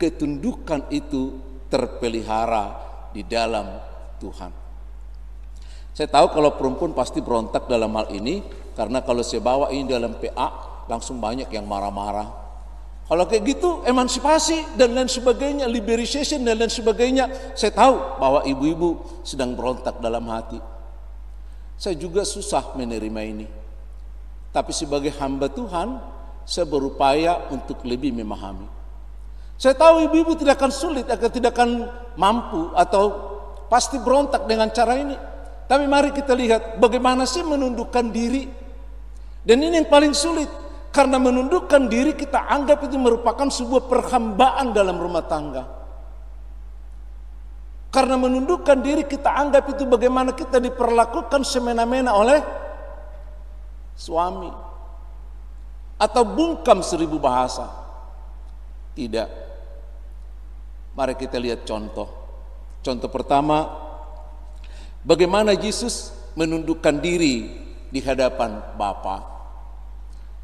ketundukan itu terpelihara di dalam Tuhan. Saya tahu kalau perempuan pasti berontak dalam hal ini, karena kalau saya bawa ini dalam PA langsung banyak yang marah-marah. Kalau kayak gitu emansipasi dan lain sebagainya, liberation dan lain sebagainya, saya tahu bahwa ibu-ibu sedang berontak dalam hati. Saya juga susah menerima ini. Tapi sebagai hamba Tuhan, saya berupaya untuk lebih memahami. Saya tahu ibu-ibu tidak akan sulit, tidak akan mampu atau pasti berontak dengan cara ini. Tapi mari kita lihat bagaimana sih menundukkan diri. Dan ini yang paling sulit. Karena menundukkan diri kita anggap itu merupakan sebuah perhambaan dalam rumah tangga. Karena menundukkan diri kita anggap itu bagaimana kita diperlakukan semena-mena oleh suami. Atau bungkam 1000 bahasa. Tidak. Mari kita lihat contoh. Contoh pertama, bagaimana Yesus menundukkan diri di hadapan Bapa.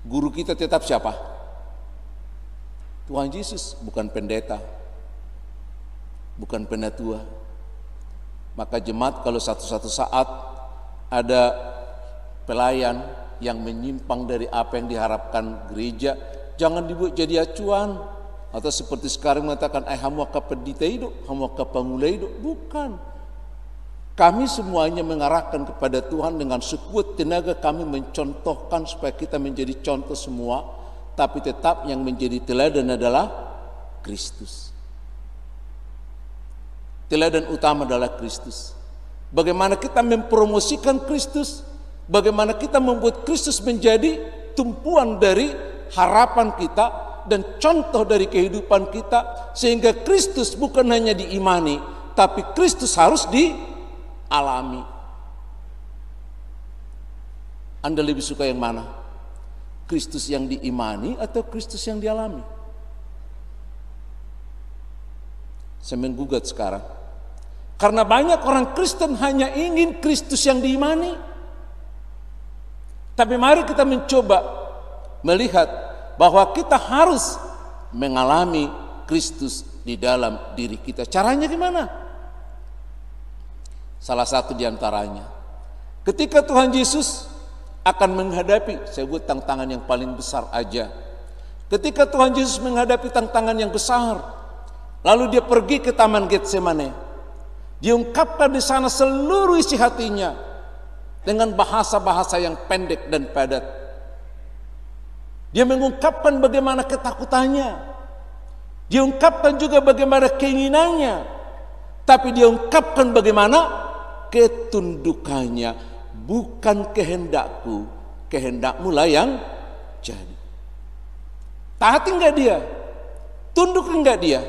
Guru kita tetap siapa? Tuhan Yesus, bukan pendeta, bukan penatua. Maka jemaat kalau satu saat ada pelayan yang menyimpang dari apa yang diharapkan gereja, jangan dibuat jadi acuan. Atau seperti sekarang mengatakan, hamu ka pediteido, hamu ka pangulaido. Bukan. Kami semuanya mengarahkan kepada Tuhan dengan sekuat tenaga kami mencontohkan supaya kita menjadi contoh semua. Tapi tetap yang menjadi teladan adalah Kristus. Teladan utama adalah Kristus. Bagaimana kita mempromosikan Kristus, bagaimana kita membuat Kristus menjadi tumpuan dari harapan kita dan contoh dari kehidupan kita, sehingga Kristus bukan hanya diimani, tapi Kristus harus dialami. Anda lebih suka yang mana? Kristus yang diimani atau Kristus yang dialami? Saya menggugat sekarang. Karena banyak orang Kristen hanya ingin Kristus yang diimani. Tapi mari kita mencoba melihat bahwa kita harus mengalami Kristus di dalam diri kita. Caranya gimana? Salah satu di antaranya, ketika Tuhan Yesus akan menghadapi, saya buat tantangan yang paling besar aja. Ketika Tuhan Yesus menghadapi tantangan yang besar, lalu dia pergi ke Taman Getsemane. Dia ungkapkan di sana seluruh isi hatinya dengan bahasa-bahasa yang pendek dan padat. Dia mengungkapkan bagaimana ketakutannya. Dia ungkapkan juga bagaimana keinginannya. Tapi dia ungkapkan bagaimana ketundukannya. Bukan kehendakku, kehendakmu lah yang jadi. Taat enggak dia? Tunduk enggak dia?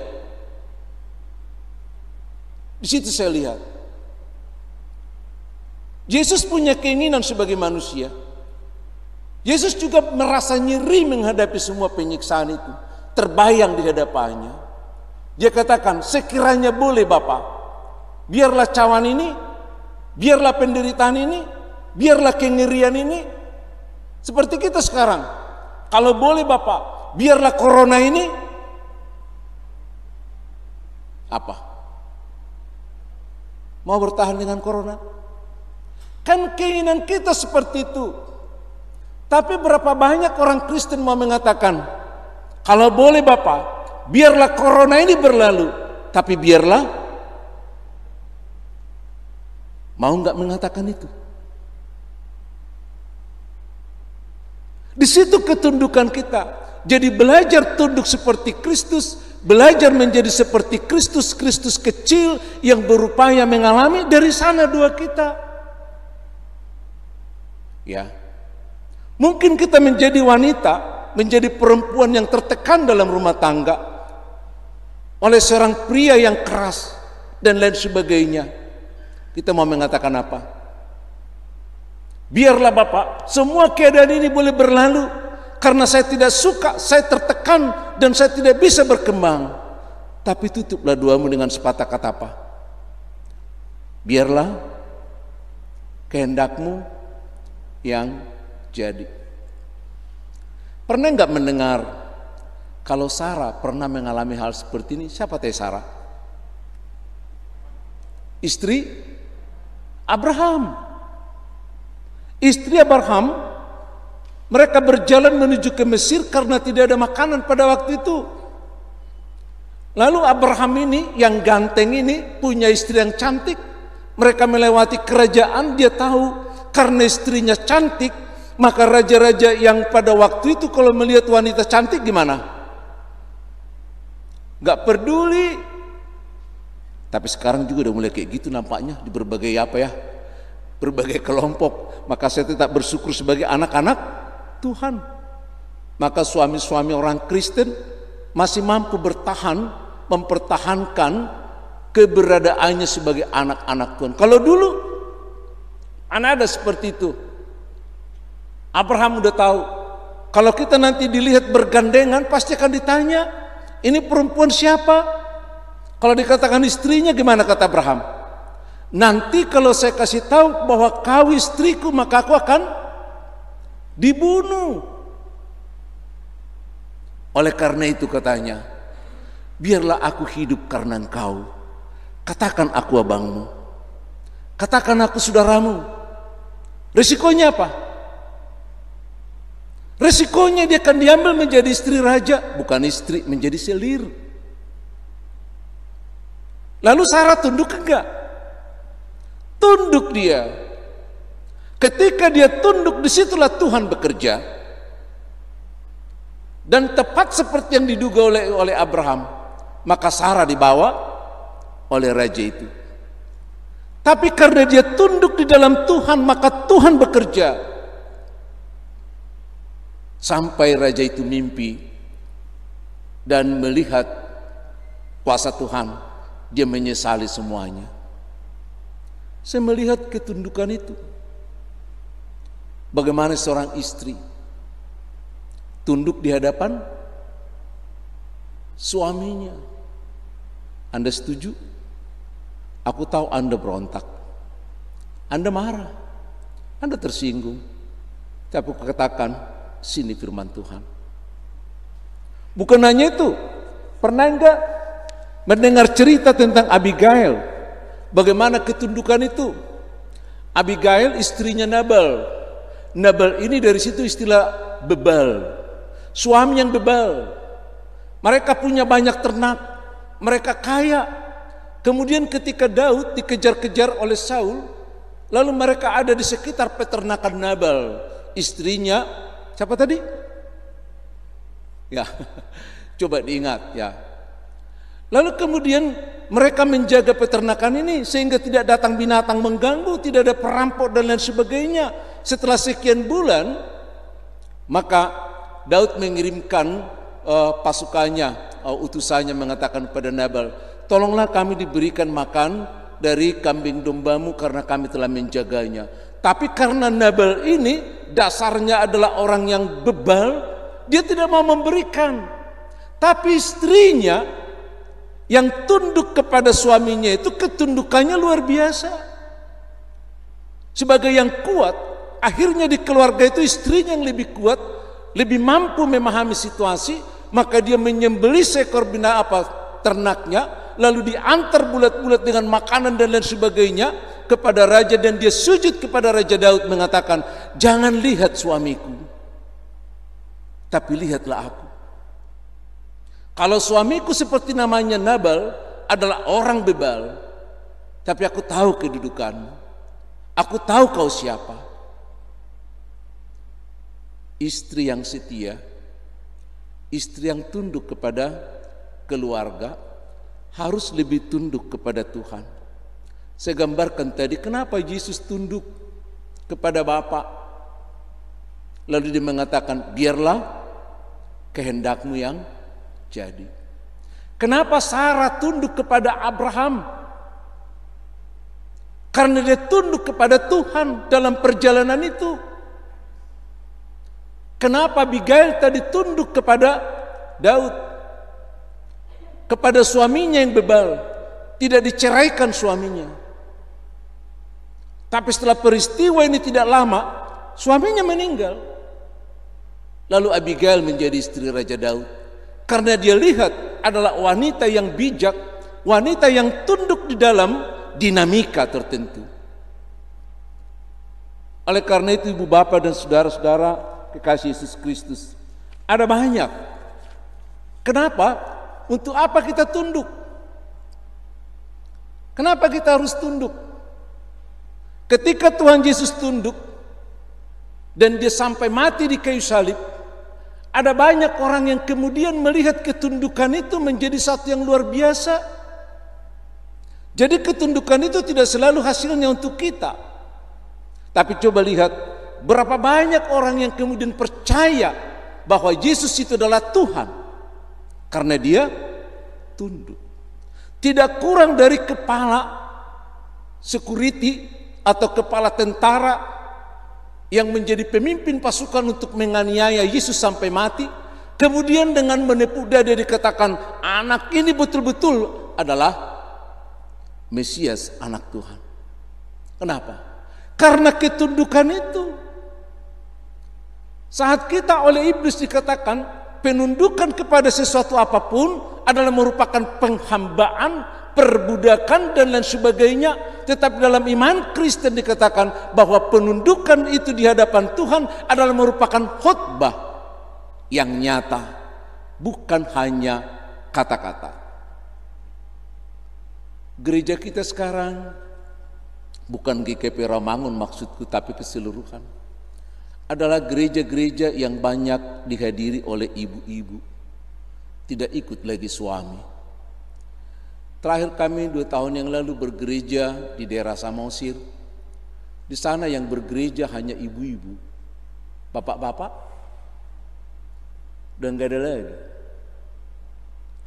Di situ saya lihat Yesus punya keinginan sebagai manusia. Yesus juga merasa nyeri menghadapi semua penyiksaan itu. Terbayang di hadapannya. Dia katakan, sekiranya boleh Bapa, biarlah cawan ini, biarlah penderitaan ini, biarlah kengerian ini. Seperti kita sekarang, kalau boleh Bapa, biarlah corona ini. Apa? Mau bertahan dengan corona? Kan keinginan kita seperti itu. Tapi berapa banyak orang Kristen mau mengatakan, kalau boleh Bapak, biarlah corona ini berlalu, tapi biarlah. Mau nggak mengatakan itu? Di situ ketundukan kita. Jadi belajar tunduk seperti Kristus, belajar menjadi seperti Kristus, Kristus kecil yang berupaya mengalami, dari sana dua kita. Ya. Mungkin kita menjadi wanita, menjadi perempuan yang tertekan dalam rumah tangga oleh seorang pria yang keras dan lain sebagainya. Kita mau mengatakan apa? Biarlah Bapak, semua keadaan ini boleh berlalu. Karena saya tidak suka, saya tertekan dan saya tidak bisa berkembang. Tapi tutuplah doamu dengan sepatah kata apa? Biarlah kehendakmu yang jadi. Pernah nggak mendengar kalau Sarah pernah mengalami hal seperti ini? Siapa teh Sarah? Istri Abraham. Istri Abraham. Mereka berjalan menuju ke Mesir karena tidak ada makanan pada waktu itu. Lalu Abraham ini yang ganteng ini punya istri yang cantik. Mereka melewati kerajaan, dia tahu karena istrinya cantik, maka raja-raja yang pada waktu itu kalau melihat wanita cantik gimana? Gak peduli. Tapi sekarang juga udah mulai kayak gitu nampaknya di berbagai berbagai kelompok. Maka saya tetap bersyukur sebagai anak-anak Tuhan. Maka suami-suami orang Kristen masih mampu bertahan, mempertahankan keberadaannya sebagai anak-anak Tuhan. Kalau dulu ada seperti itu, Abraham udah tahu kalau kita nanti dilihat bergandengan pasti akan ditanya, ini perempuan siapa? Kalau dikatakan istrinya gimana kata Abraham? Nanti kalau saya kasih tahu bahwa kau istriku maka aku akan dibunuh. Oleh karena itu katanya, biarlah aku hidup karena engkau. Katakan aku abangmu, katakan aku saudaramu. Resikonya apa? Resikonya dia akan diambil menjadi istri raja, bukan istri, menjadi selir. Lalu Sarah tunduk enggak? Tunduk dia. Ketika dia tunduk, disitulah Tuhan bekerja. Dan tepat seperti yang diduga oleh Abraham, maka Sarah dibawa oleh raja itu. Tapi karena dia tunduk di dalam Tuhan, maka Tuhan bekerja. Sampai raja itu mimpi dan melihat kuasa Tuhan, dia menyesali semuanya. Saya melihat ketundukan itu. Bagaimana seorang istri tunduk di hadapan suaminya. Anda setuju? Aku tahu Anda berontak, Anda marah, Anda tersinggung. Tapi aku katakan, sini firman Tuhan. Bukan hanya itu, pernah enggak mendengar cerita tentang Abigail? Bagaimana ketundukan itu? Abigail istrinya Nabal. Nabal ini dari situ istilah bebal, suami yang bebal. Mereka punya banyak ternak, mereka kaya. Kemudian ketika Daud dikejar-kejar oleh Saul, lalu mereka ada di sekitar peternakan Nabal. Istrinya siapa tadi? Ya, coba diingat ya. Lalu kemudian mereka menjaga peternakan ini sehingga tidak datang binatang mengganggu, tidak ada perampok dan lain sebagainya. Setelah sekian bulan, maka Daud mengirimkan pasukannya, utusannya mengatakan kepada Nabal, tolonglah kami diberikan makan dari kambing dombamu karena kami telah menjaganya. Tapi karena Nabal ini dasarnya adalah orang yang bebal, dia tidak mau memberikan. Tapi istrinya yang tunduk kepada suaminya itu ketundukannya luar biasa. Sebagai yang kuat, akhirnya di keluarga itu istrinya yang lebih kuat, lebih mampu memahami situasi, maka dia menyembelih seekor ternaknya, lalu diantar bulat-bulat dengan makanan dan lain sebagainya kepada raja, dan dia sujud kepada Raja Daud mengatakan, jangan lihat suamiku, tapi lihatlah aku. Kalau suamiku seperti namanya Nabal adalah orang bebal, tapi aku tahu kedudukanmu, aku tahu kau siapa. Istri yang setia, istri yang tunduk kepada keluarga, harus lebih tunduk kepada Tuhan. Saya gambarkan tadi kenapa Yesus tunduk kepada Bapa. Lalu dia mengatakan, biarlah kehendakmu yang jadi. Kenapa Sarah tunduk kepada Abraham? Karena dia tunduk kepada Tuhan dalam perjalanan itu. Kenapa Abigail tadi tunduk kepada Daud? Kepada suaminya yang bebal, tidak diceraikan suaminya. Tapi setelah peristiwa ini tidak lama, suaminya meninggal. Lalu Abigail menjadi istri Raja Daud. Karena dia lihat adalah wanita yang bijak, wanita yang tunduk di dalam dinamika tertentu. Oleh karena itu ibu bapak dan saudara-saudara kekasih Yesus Kristus, ada banyak. Kenapa? Untuk apa kita tunduk? Kenapa kita harus tunduk? Ketika Tuhan Yesus tunduk dan dia sampai mati di kayu salib, ada banyak orang yang kemudian melihat ketundukan itu menjadi satu yang luar biasa. Jadi ketundukan itu tidak selalu hasilnya untuk kita. Tapi coba lihat berapa banyak orang yang kemudian percaya bahwa Yesus itu adalah Tuhan karena dia tunduk. tidak kurang dari kepala security atau kepala tentara yang menjadi pemimpin pasukan untuk menganiaya Yesus sampai mati. Kemudian dengan menipu dada dikatakan anak ini betul-betul adalah Mesias, anak Tuhan. Kenapa? Karena ketundukan itu. Saat kita oleh iblis dikatakan penundukan kepada sesuatu apapun adalah merupakan penghambaan, perbudakan dan lain sebagainya. Tetapi dalam iman Kristen dikatakan bahwa penundukan itu di hadapan Tuhan adalah merupakan khotbah yang nyata, bukan hanya kata-kata. Gereja kita sekarang bukan GKP Rawamangun maksudku, tapi keseluruhan adalah gereja-gereja yang banyak dihadiri oleh ibu-ibu, tidak ikut lagi suami. Terakhir kami 2 tahun yang lalu bergereja di daerah Samosir. Di sana yang bergereja hanya ibu-ibu, bapak-bapak, dan gak ada lagi.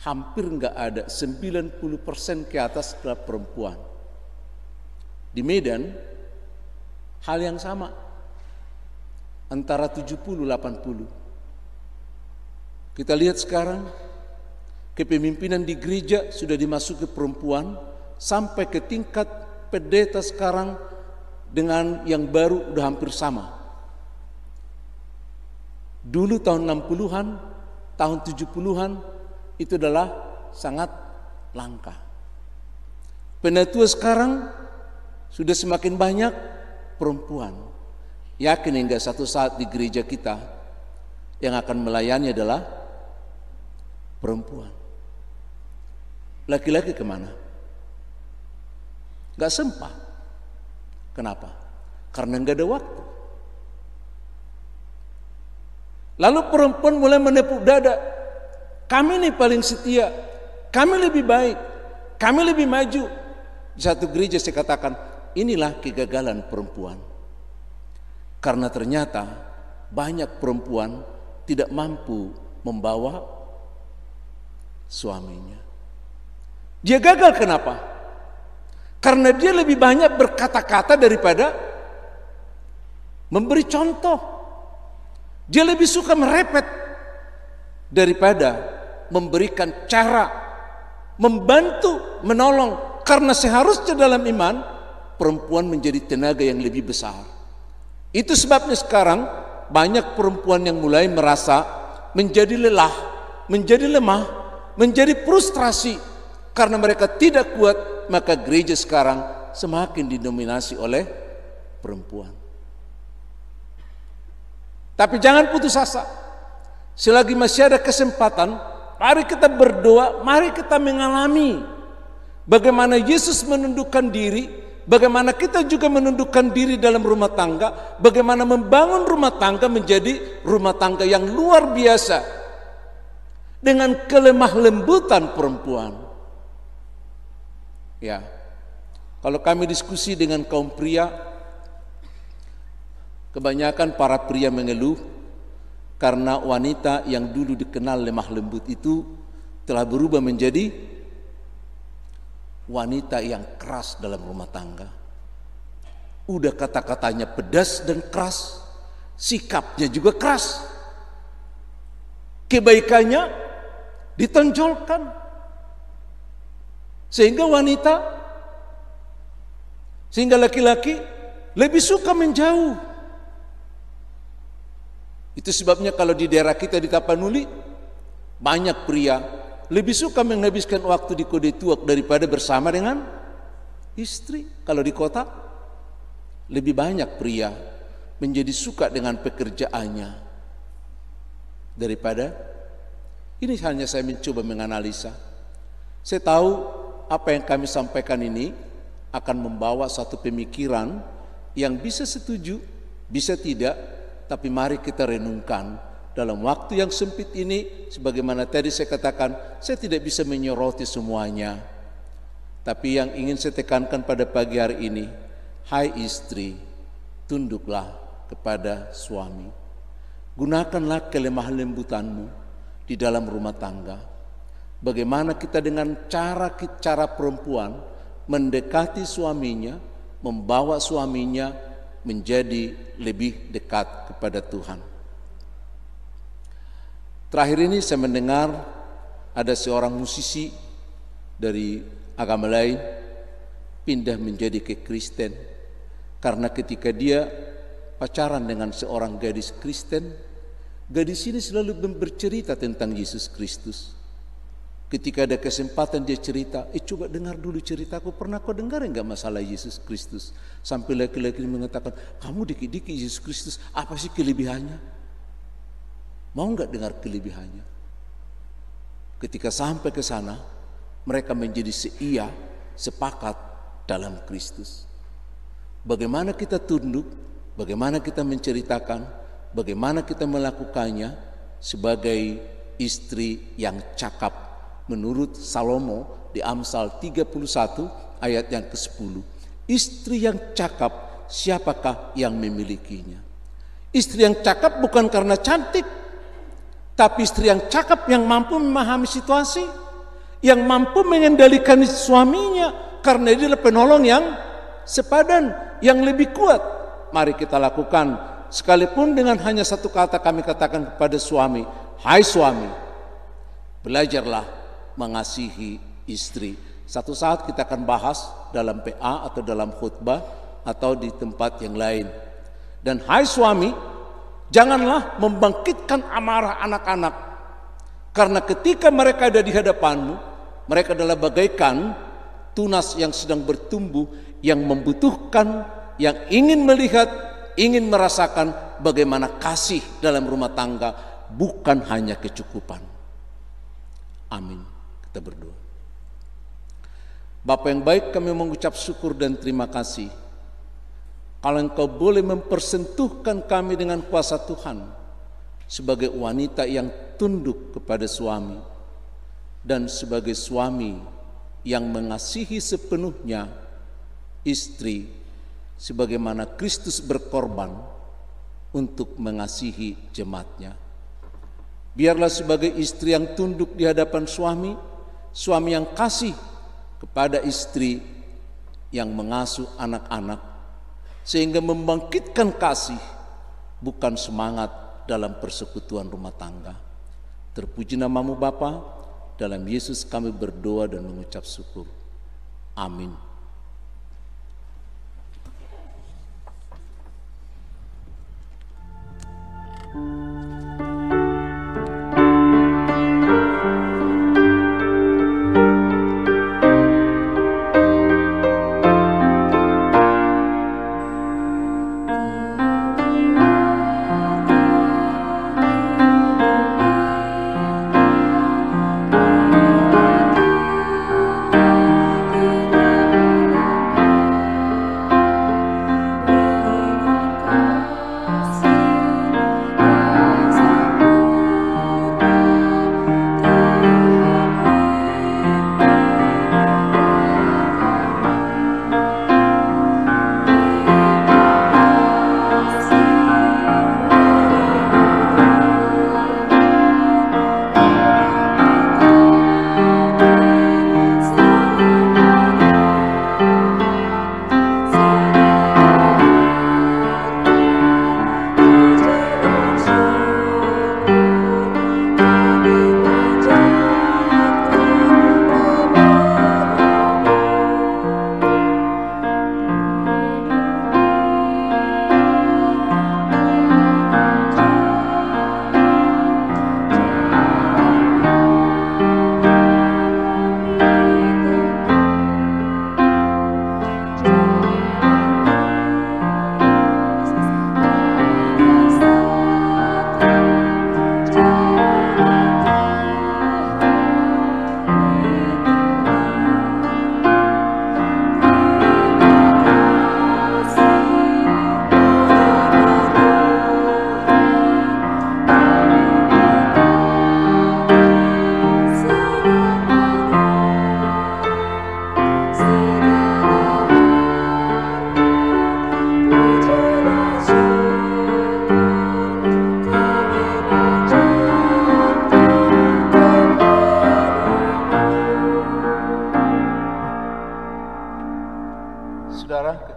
Hampir gak ada, 90% ke atas adalah perempuan. Di Medan, hal yang sama, antara 70-80. Kita lihat sekarang, kepemimpinan di gereja sudah dimasuki perempuan, sampai ke tingkat pendeta sekarang dengan yang baru udah hampir sama. Dulu tahun 60-an, tahun 70-an itu adalah sangat langka. Penatua sekarang sudah semakin banyak perempuan. Yakin hingga satu saat di gereja kita yang akan melayani adalah perempuan. Laki-laki kemana? Gak sempat. Kenapa? Karena gak ada waktu. Lalu perempuan mulai menepuk dada. Kami ini paling setia, kami lebih baik, kami lebih maju. Di satu gereja saya katakan, inilah kegagalan perempuan. Karena ternyata banyak perempuan tidak mampu membawa suaminya. Dia gagal kenapa? Karena dia lebih banyak berkata-kata daripada memberi contoh. Dia lebih suka merepet daripada memberikan cara, membantu, menolong. Karena seharusnya dalam iman, perempuan menjadi tenaga yang lebih besar. Itu sebabnya sekarang banyak perempuan yang mulai merasa menjadi lelah, menjadi lemah, menjadi frustrasi. Karena mereka tidak kuat, maka gereja sekarang semakin didominasi oleh perempuan. Tapi jangan putus asa. Selagi masih ada kesempatan, mari kita berdoa, mari kita mengalami bagaimana Yesus menundukkan diri, bagaimana kita juga menundukkan diri dalam rumah tangga, bagaimana membangun rumah tangga menjadi rumah tangga yang luar biasa dengan kelemah lembutan perempuan. Ya, kalau kami diskusi dengan kaum pria, kebanyakan para pria mengeluh karena wanita yang dulu dikenal lemah lembut itu telah berubah menjadi wanita yang keras dalam rumah tangga. Udah kata-katanya pedas dan keras, sikapnya juga keras. Kebaikannya ditonjolkan. Sehingga laki-laki lebih suka menjauh. Itu sebabnya kalau di daerah kita di Tapanuli, banyak pria lebih suka menghabiskan waktu di Kode Tuak daripada bersama dengan istri. Kalau di kota, lebih banyak pria menjadi suka dengan pekerjaannya daripada ini. Hanya saya mencoba menganalisa. Saya tahu apa yang kami sampaikan ini akan membawa satu pemikiran yang bisa setuju, bisa tidak. Tapi mari kita renungkan dalam waktu yang sempit ini. Sebagaimana tadi saya katakan, saya tidak bisa menyoroti semuanya. Tapi yang ingin saya tekankan pada pagi hari ini, hai istri, tunduklah kepada suami. Gunakanlah kelemah lembutanmu di dalam rumah tangga. Bagaimana kita dengan cara perempuan mendekati suaminya, membawa suaminya menjadi lebih dekat kepada Tuhan. Terakhir ini saya mendengar ada seorang musisi dari agama lain pindah menjadi ke Kristen karena ketika dia pacaran dengan seorang gadis Kristen, gadis ini selalu bercerita tentang Yesus Kristus. Ketika ada kesempatan dia cerita, coba dengar dulu ceritaku, pernah kau dengar enggak masalah Yesus Kristus? Sampai laki-laki mengatakan, kamu dikit-dikit Yesus Kristus, apa sih kelebihannya? Mau enggak dengar kelebihannya? Ketika sampai ke sana, mereka menjadi sepakat dalam Kristus. Bagaimana kita tunduk, bagaimana kita menceritakan, bagaimana kita melakukannya sebagai istri yang cakap. Menurut Salomo di Amsal 31 ayat yang ke-10, istri yang cakap siapakah yang memilikinya? Istri yang cakap bukan karena cantik, tapi istri yang cakap yang mampu memahami situasi, yang mampu mengendalikan suaminya, karena dia adalah penolong yang sepadan, yang lebih kuat. Mari kita lakukan, sekalipun dengan hanya satu kata kami katakan kepada suami, hai suami, belajarlah mengasihi istri. Satu saat kita akan bahas dalam PA atau dalam khutbah atau di tempat yang lain. Dan hai suami, janganlah membangkitkan amarah anak-anak, karena ketika mereka ada di hadapanmu, mereka adalah bagaikan tunas yang sedang bertumbuh, yang membutuhkan, yang ingin melihat, ingin merasakan bagaimana kasih dalam rumah tangga, bukan hanya kecukupan. Amin. Kita berdoa. Bapa yang baik, kami mengucap syukur dan terima kasih kalau Engkau boleh mempersentuhkan kami dengan kuasa Tuhan sebagai wanita yang tunduk kepada suami dan sebagai suami yang mengasihi sepenuhnya istri sebagaimana Kristus berkorban untuk mengasihi jemaat-Nya. Biarlah sebagai istri yang tunduk di hadapan suami, suami yang kasih kepada istri yang mengasuh anak-anak, sehingga membangkitkan kasih, bukan semangat dalam persekutuan rumah tangga. Terpuji namamu Bapa, dalam Yesus kami berdoa dan mengucap syukur. Amin.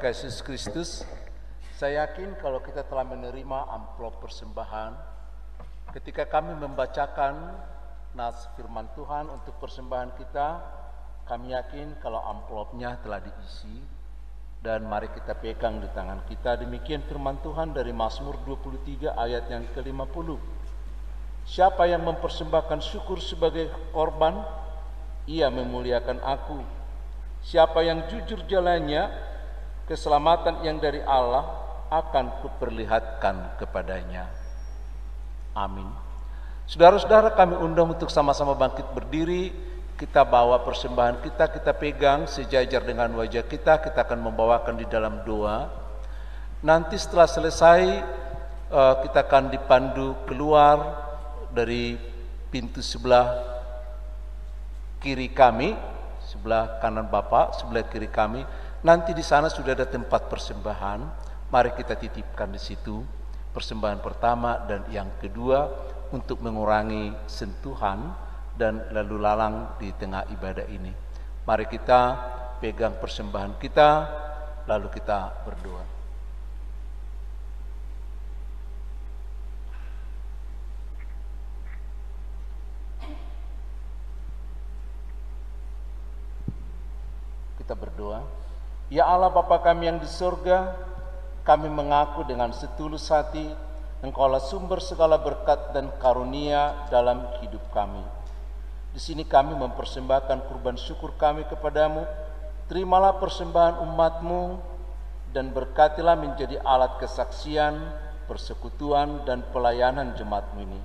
dikasih Yesus Kristus, saya yakin kalau kita telah menerima amplop persembahan, ketika kami membacakan nas firman Tuhan untuk persembahan kita, kami yakin kalau amplopnya telah diisi, dan mari kita pegang di tangan kita. Demikian firman Tuhan dari Mazmur 23 ayat yang ke-50. Siapa yang mempersembahkan syukur sebagai korban, ia memuliakan aku. Siapa yang jujur jalannya, keselamatan yang dari Allah akan kuperlihatkan kepadanya. Amin. Saudara-saudara, kami undang untuk sama-sama bangkit berdiri. Kita bawa persembahan kita, kita pegang sejajar dengan wajah kita akan membawakan di dalam doa. Nanti setelah selesai, kita akan dipandu keluar dari pintu sebelah kiri kami, sebelah kanan Bapak, sebelah kiri kami. Nanti di sana sudah ada tempat persembahan. Mari kita titipkan di situ persembahan pertama dan yang kedua untuk mengurangi sentuhan dan lalu lalang di tengah ibadah ini. Mari kita pegang persembahan kita, lalu kita berdoa. Kita berdoa. Ya Allah Bapa kami yang di surga, kami mengaku dengan setulus hati Engkaulah sumber segala berkat dan karunia dalam hidup kami. Di sini kami mempersembahkan kurban syukur kami kepadamu. Terimalah persembahan umat-Mu dan berkatilah menjadi alat kesaksian, persekutuan dan pelayanan jemaat-Mu ini.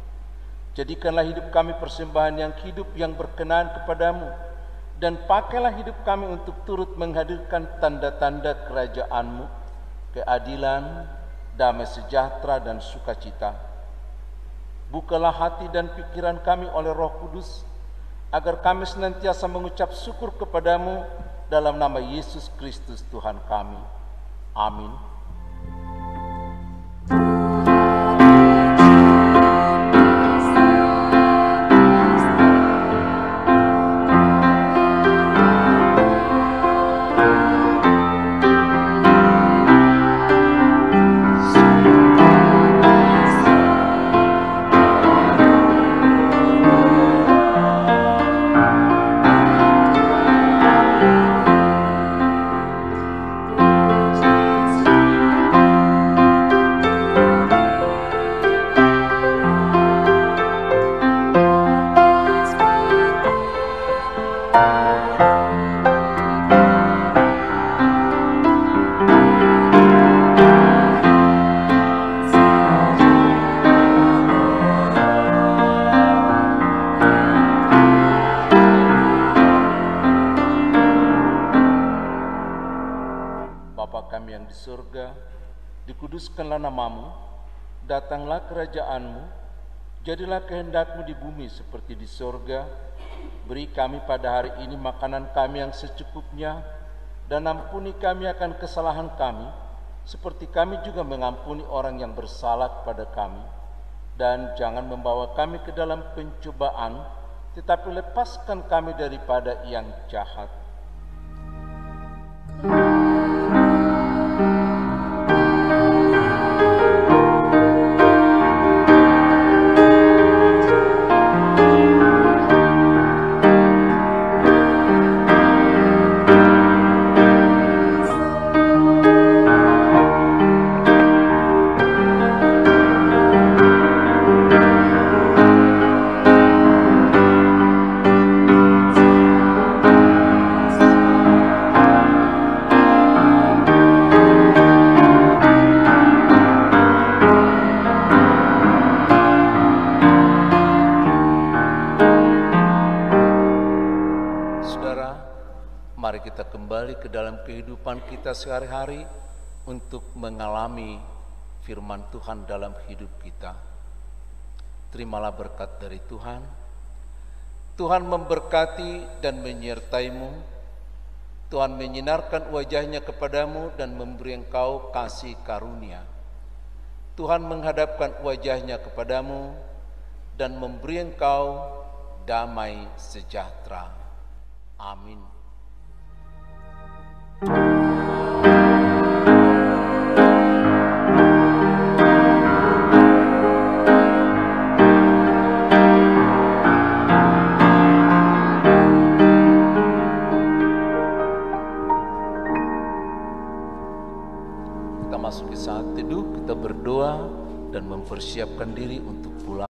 Jadikanlah hidup kami persembahan yang hidup yang berkenan kepadamu, dan pakailah hidup kami untuk turut menghadirkan tanda-tanda kerajaan-Mu, keadilan, damai sejahtera dan sukacita. Bukalah hati dan pikiran kami oleh Roh Kudus, agar kami senantiasa mengucap syukur kepadamu dalam nama Yesus Kristus Tuhan kami. Amin. Dikuduskanlah namamu, datanglah kerajaanmu, jadilah kehendak-Mu di bumi seperti di sorga. Beri kami pada hari ini makanan kami yang secukupnya, dan ampuni kami akan kesalahan kami, seperti kami juga mengampuni orang yang bersalah kepada kami. Dan jangan membawa kami ke dalam pencobaan, tetapi lepaskan kami daripada yang jahat. Mari kita kembali ke dalam kehidupan kita sehari-hari untuk mengalami firman Tuhan dalam hidup kita. Terimalah berkat dari Tuhan. Tuhan memberkati dan menyertai-Mu. Tuhan menyinarkan wajah-Nya kepadamu dan memberi engkau kasih karunia. Tuhan menghadapkan wajah-Nya kepadamu dan memberi engkau damai sejahtera. Amin.